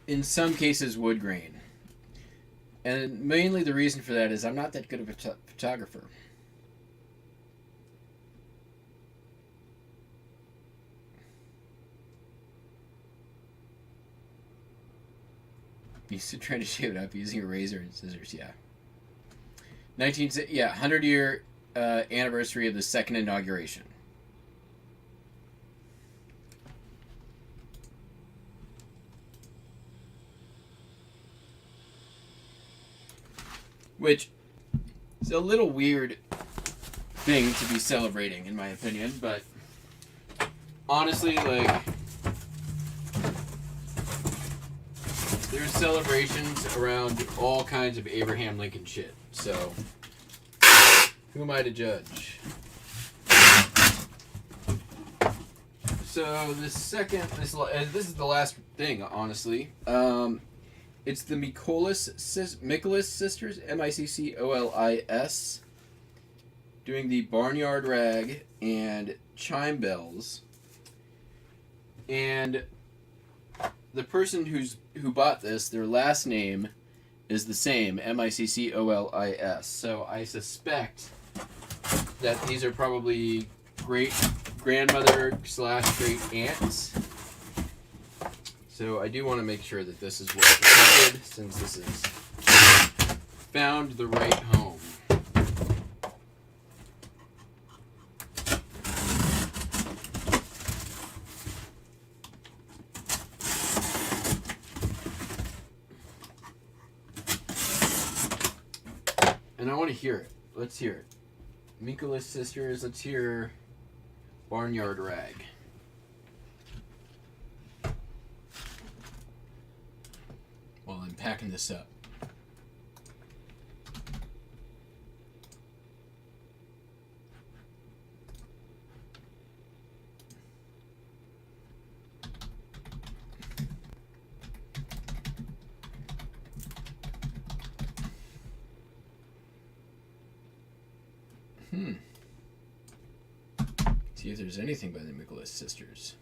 in some cases wood grain. And mainly the reason for that is I'm not that good of a photographer. Used to try to shave it up using a razor and scissors, yeah. 100-year anniversary of the second inauguration. Which is a little weird thing to be celebrating, in my opinion, but honestly, like, there's celebrations around all kinds of Abraham Lincoln shit, so who am I to judge? So this is the last thing, honestly. It's the Mickolis sisters, Miccolis, doing the Barnyard Rag and Chime Bells. And the person who bought this, their last name is the same, Miccolis. So I suspect that these are probably great grandmother / great aunts. So I do want to make sure that this is well protected, since this is found the right home. And I want to hear it. Let's hear it. Mickolis sisters, let's hear Barnyard Rag. Well, I'm packing this up. See if there's anything by the Nicholas sisters.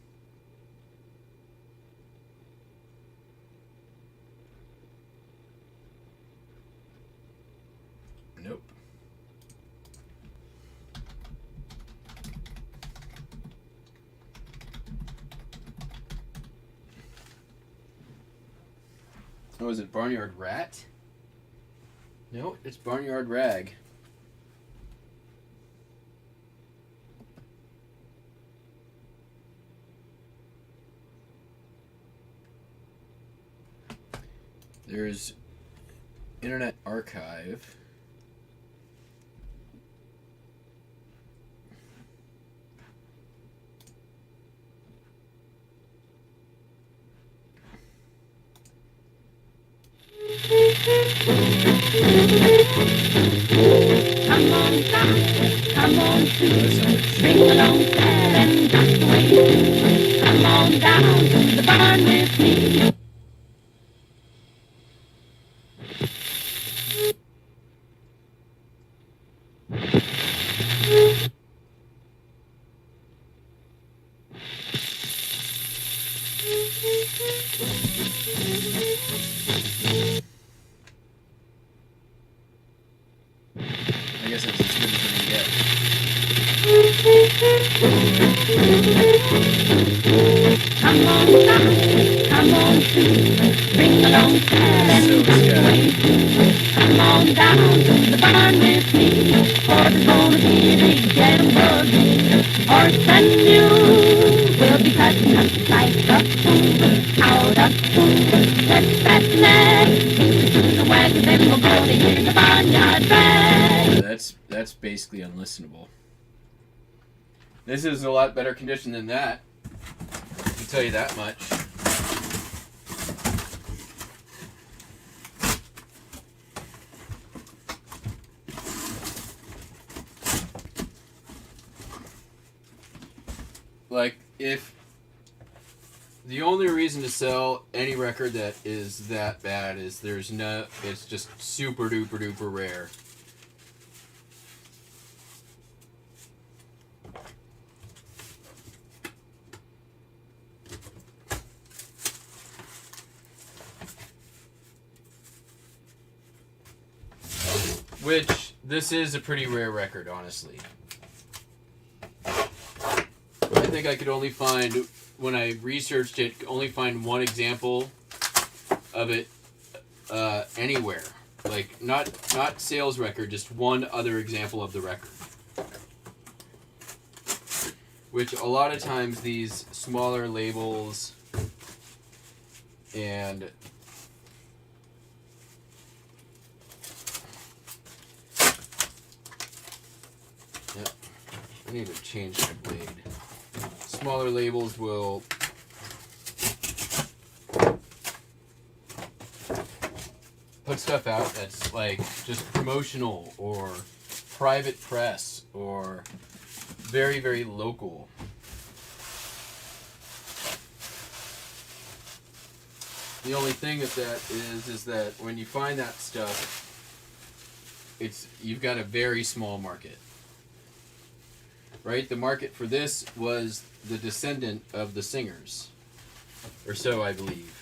Nope. Oh, is it Barnyard Rat? No, it's Barnyard Rag. There's Internet Archive. Come on down, come on through, bring along and just the way you do. Come on down to the barn with me. I guess that's as good as it can get. Come on down, come on through, bring along and just the way you do. Come on down to the barn with me, for there's gonna be a big jamboree. Horse and mule will be cutting up like a fool, out of fool. Let's that leg to the wagon, then we'll go to hear the barnyard drag. Yeah, that's basically unlistenable. This is a lot better condition than that. I can tell you that much. Like, if the only reason to sell any record that is that bad is it's just super duper duper rare. Which, this is a pretty rare record, honestly. I think I could only find, when I researched it, only find one example of it anywhere. Like, not sales record, just one other example of the record. Which, a lot of times, these smaller labels and I need to change my blade. Smaller labels will put stuff out that's like just promotional or private press or very, very local. The only thing with that is that when you find that stuff, you've got a very small market. Right? The market for this was the descendant of the singers. Or so I believe.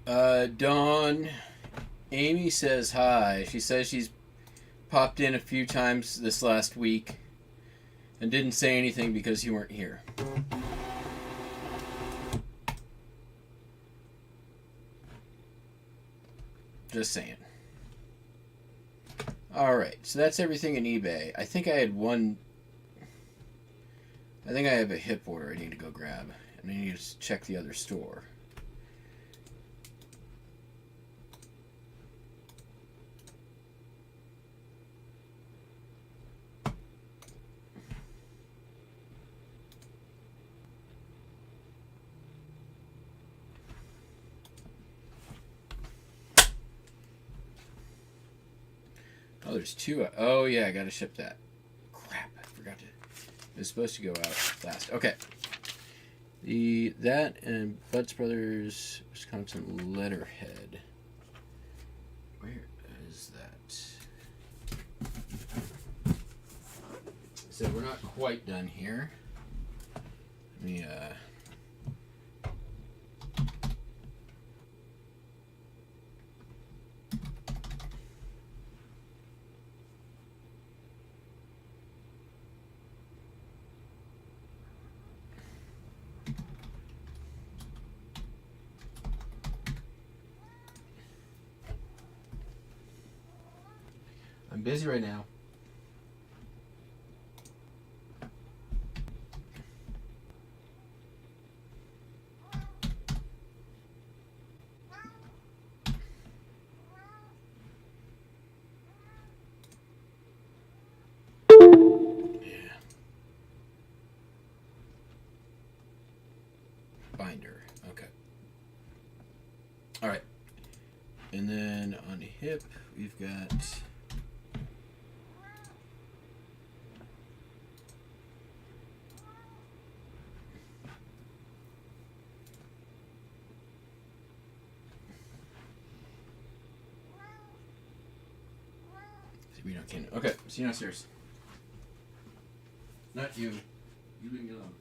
Dawn, Amy says hi. She says she's popped in a few times this last week and didn't say anything because you weren't here. Just saying. Alright, so that's everything in eBay. I think I had one. I think I have a hip order I need to go grab. And I need to check the other store. Oh, there's two. Oh, yeah, I gotta ship that. Crap, I forgot to. It was supposed to go out last. Okay. That and Butts Brothers Wisconsin letterhead. Where is that? So we're not quite done here. Let me I'm busy right now. Yeah. Binder. Okay. All right. And then on hip, we've got. We don't can. Okay, see you downstairs. Not you. You leave me alone.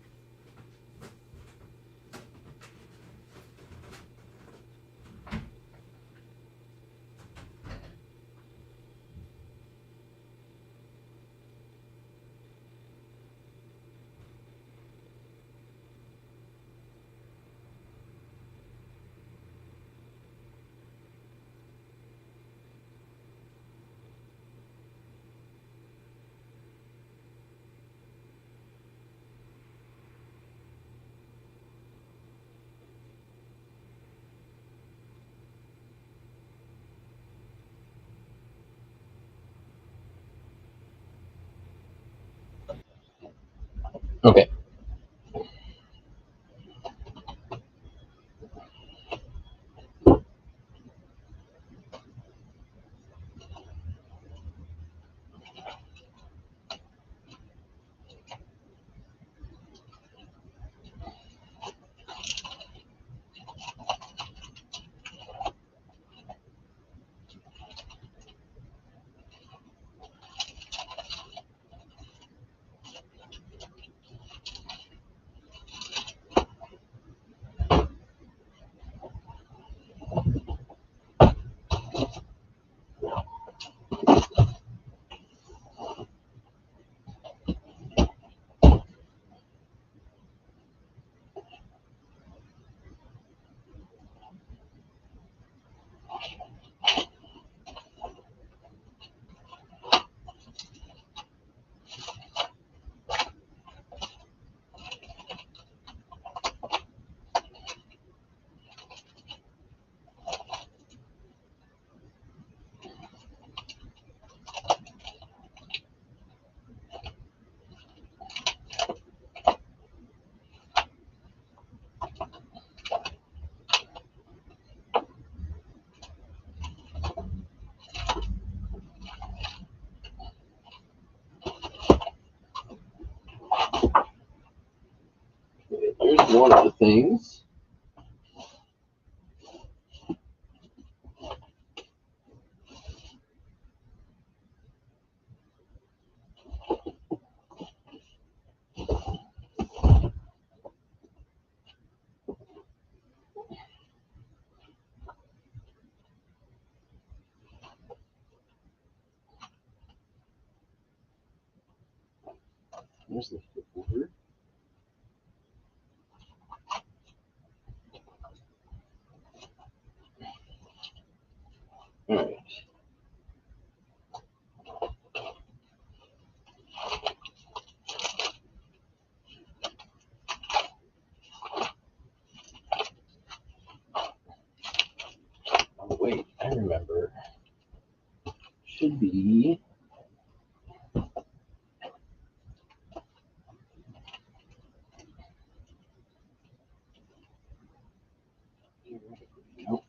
Okay. Here's one of the things. There's the flipboard. All right. Oh, wait, I remember. Should be. Nope.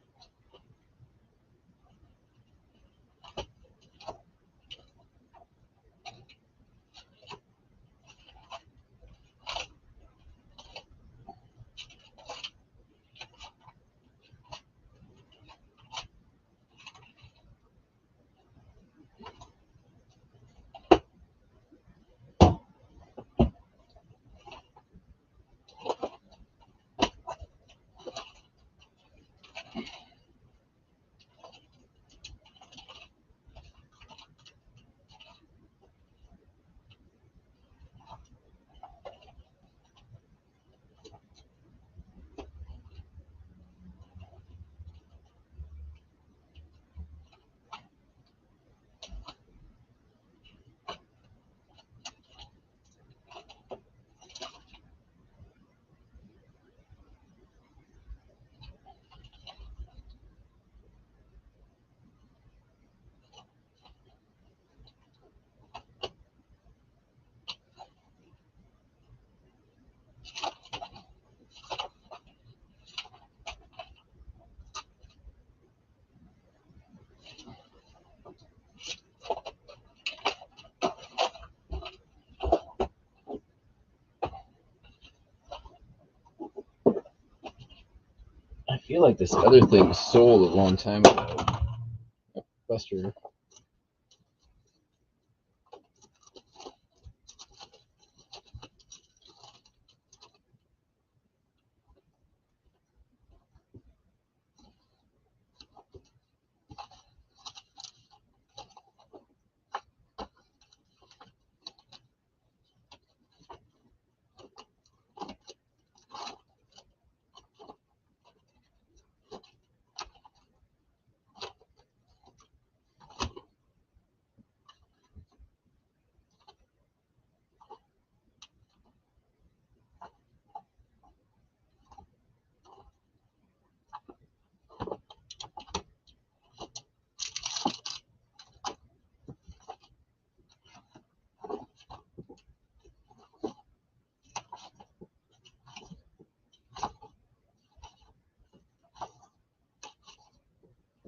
I feel like this other thing sold a long time ago. Buster.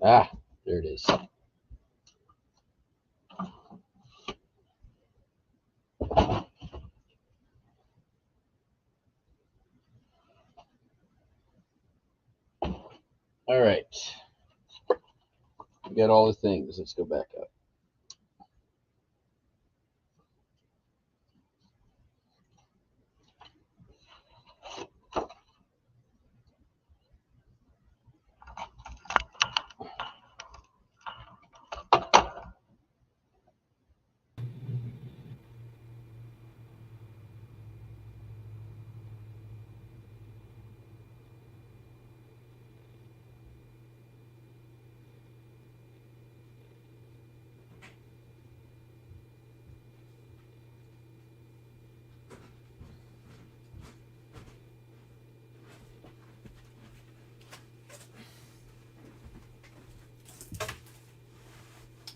Ah, there it is. All right. We got all the things. Let's go back up.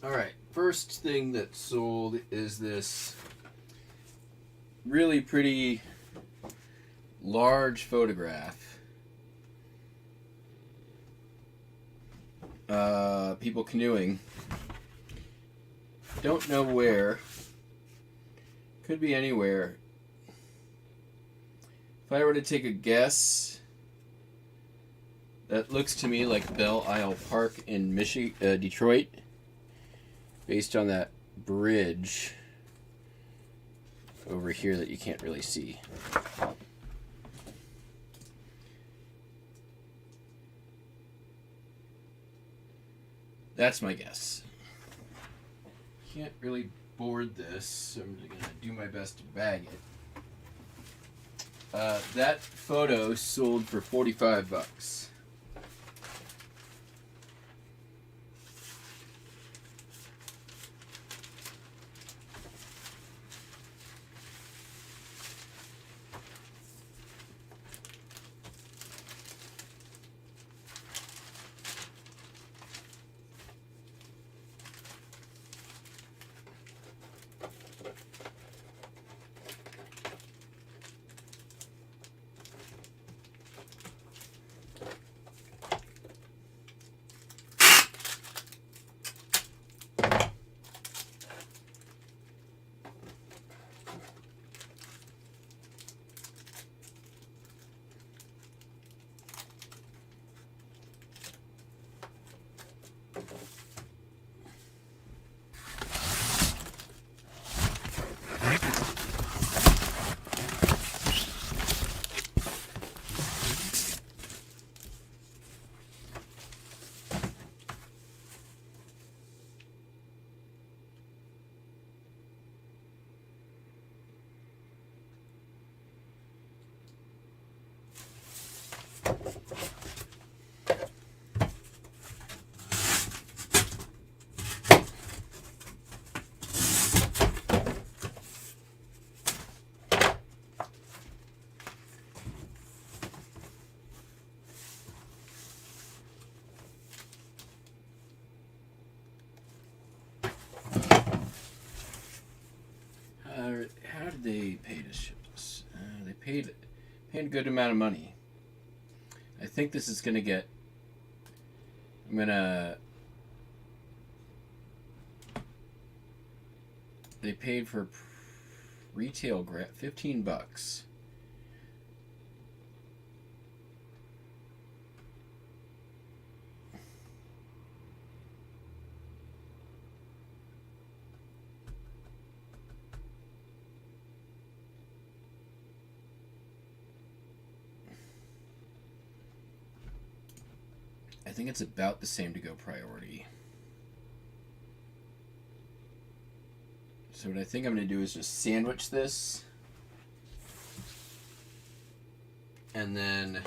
All right, first thing that sold is this really pretty large photograph. People canoeing. Don't know where. Could be anywhere. If I were to take a guess, that looks to me like Belle Isle Park in Detroit, based on that bridge over here that you can't really see. That's my guess. Can't really board this, so I'm going to do my best to bag it. That photo sold for $45. How did they pay to ship this? They paid a good amount of money. I think this is gonna get. I'm gonna. They paid for retail $15. I think it's about the same to go priority. So what I think I'm going to do is just sandwich this. And then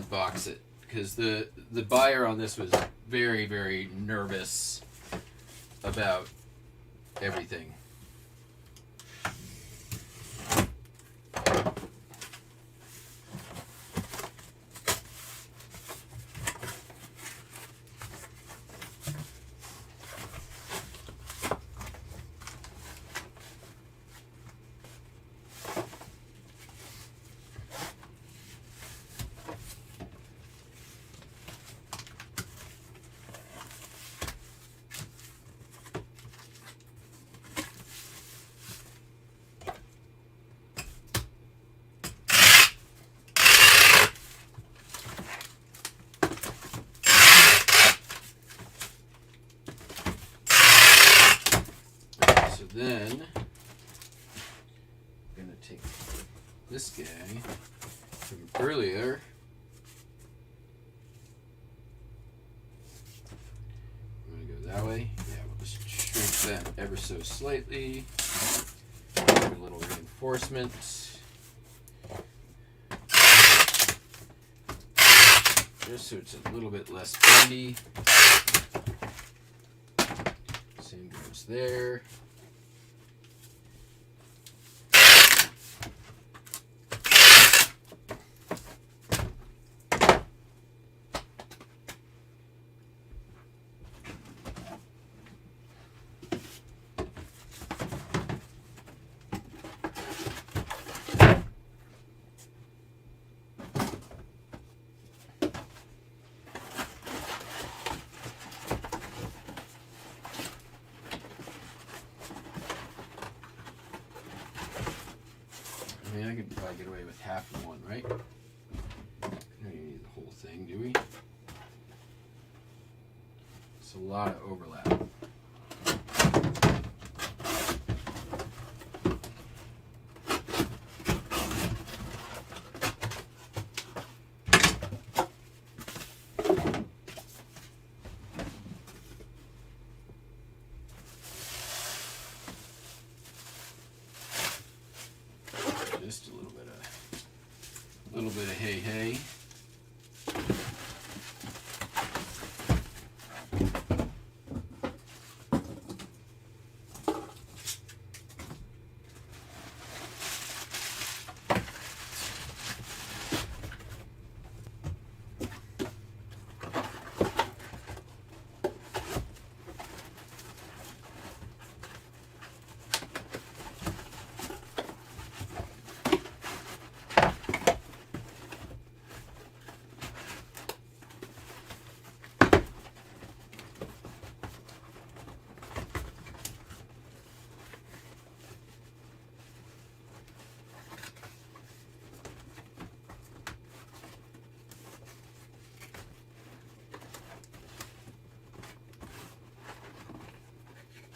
box it. Because the buyer on this was very, very nervous about everything. Then I'm going to take this guy from earlier. I'm going to go that way. Yeah, we'll just shrink that ever so slightly. A little reinforcement. Just so it's a little bit less bendy. Same goes there. I mean, I could probably get away with half of one, right? We don't even need the whole thing, do we? It's a lot of overlap. Just a little bit of hay.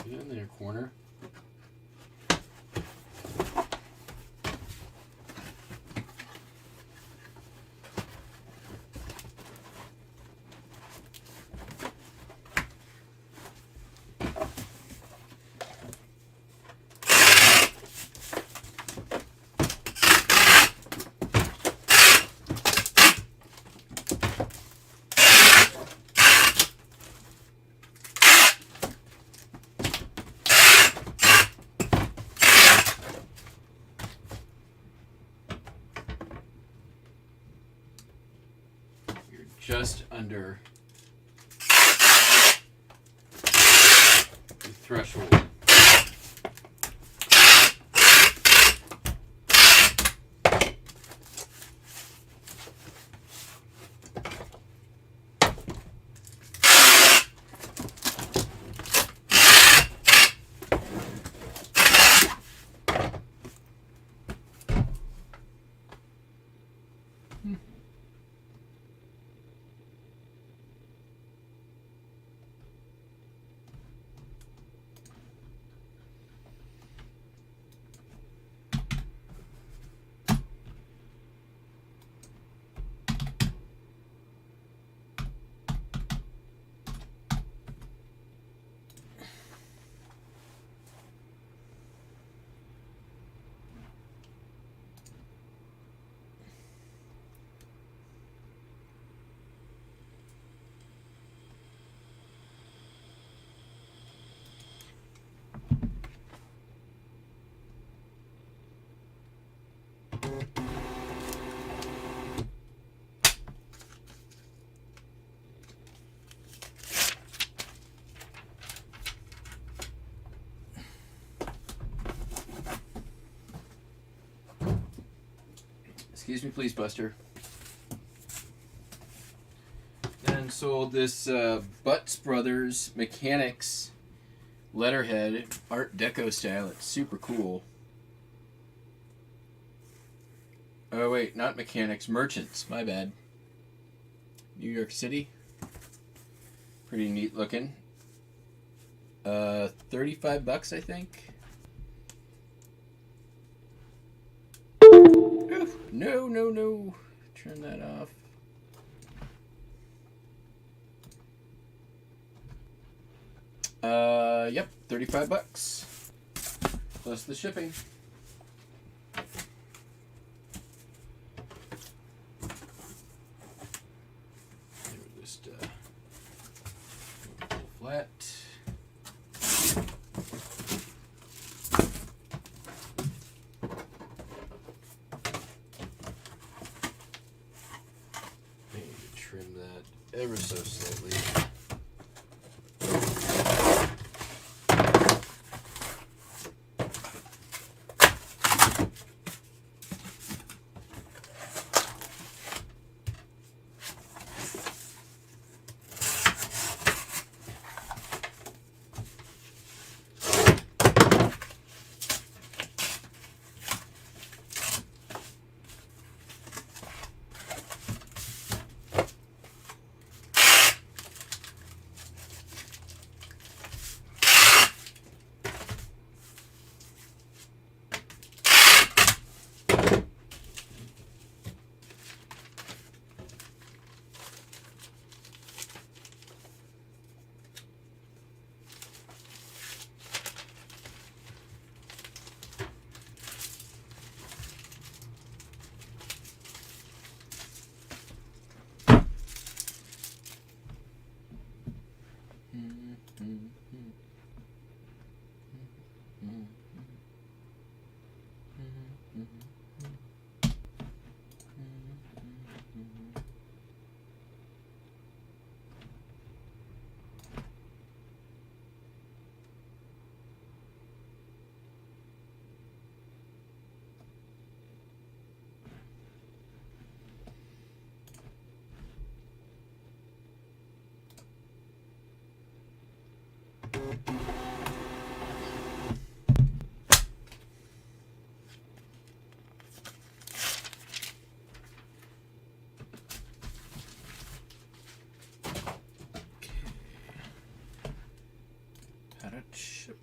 In their corner. Just under the threshold. Excuse me, please, Buster. Then sold this Butts Brothers Mechanics letterhead, Art Deco style. It's super cool. Oh wait, not Mechanics, Merchants. My bad. New York City. Pretty neat looking. $35, I think. No. Turn that off. Yep, $35 plus the shipping. Just flat. Trim that ever so slightly. How to ship.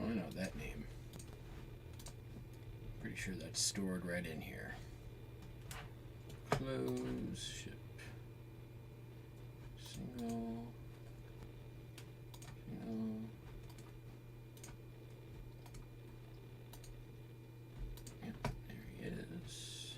Oh, I know that name. Pretty sure that's stored right in here. Close ship. Single. Yep, there he is.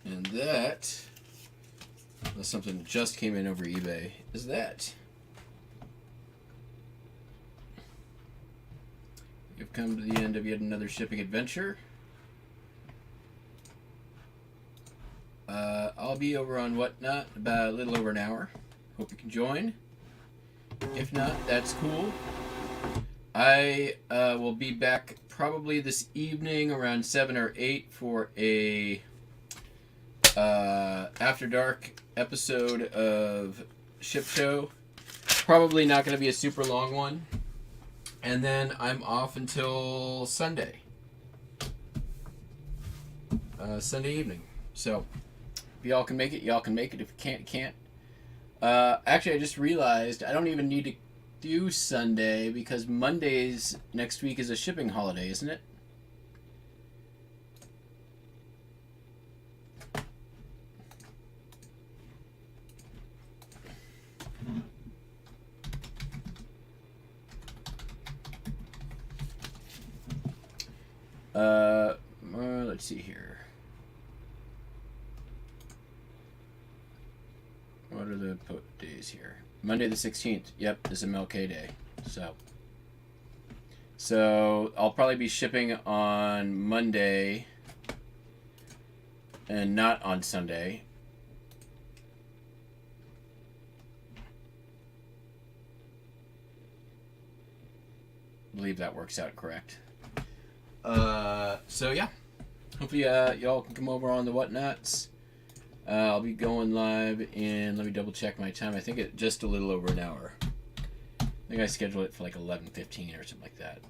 And that, unless something just came in over eBay, is that. You've come to the end of yet another shipping adventure. I'll be over on Whatnot about a little over an hour. Hope you can join. If not, that's cool. I will be back probably this evening around 7 or 8 for a After Dark episode of SHIPSHOW. Probably not going to be a super long one. And then I'm off until Sunday. Sunday evening. So, if y'all can make it, y'all can make it. If you can't, you can't. Actually, I just realized I don't even need to do Sunday because Mondays next week is a shipping holiday, isn't it? Let's see here. What are the days here? Monday the 16th. Yep, is MLK Day. So I'll probably be shipping on Monday and not on Sunday. I believe that works out correct. So yeah, hopefully y'all can come over on the Whatnots. I'll be going live in, let me double check my time. I think it just a little over an hour. I think I scheduled it for like 11:15 or something like that.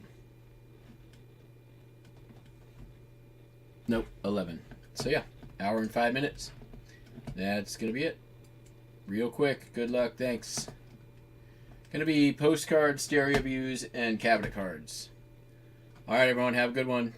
Nope, 11. So yeah, hour and 5 minutes. That's gonna be it. Real quick. Good luck. Thanks. Gonna be postcards, stereo views, and cabinet cards. All right, everyone. Have a good one.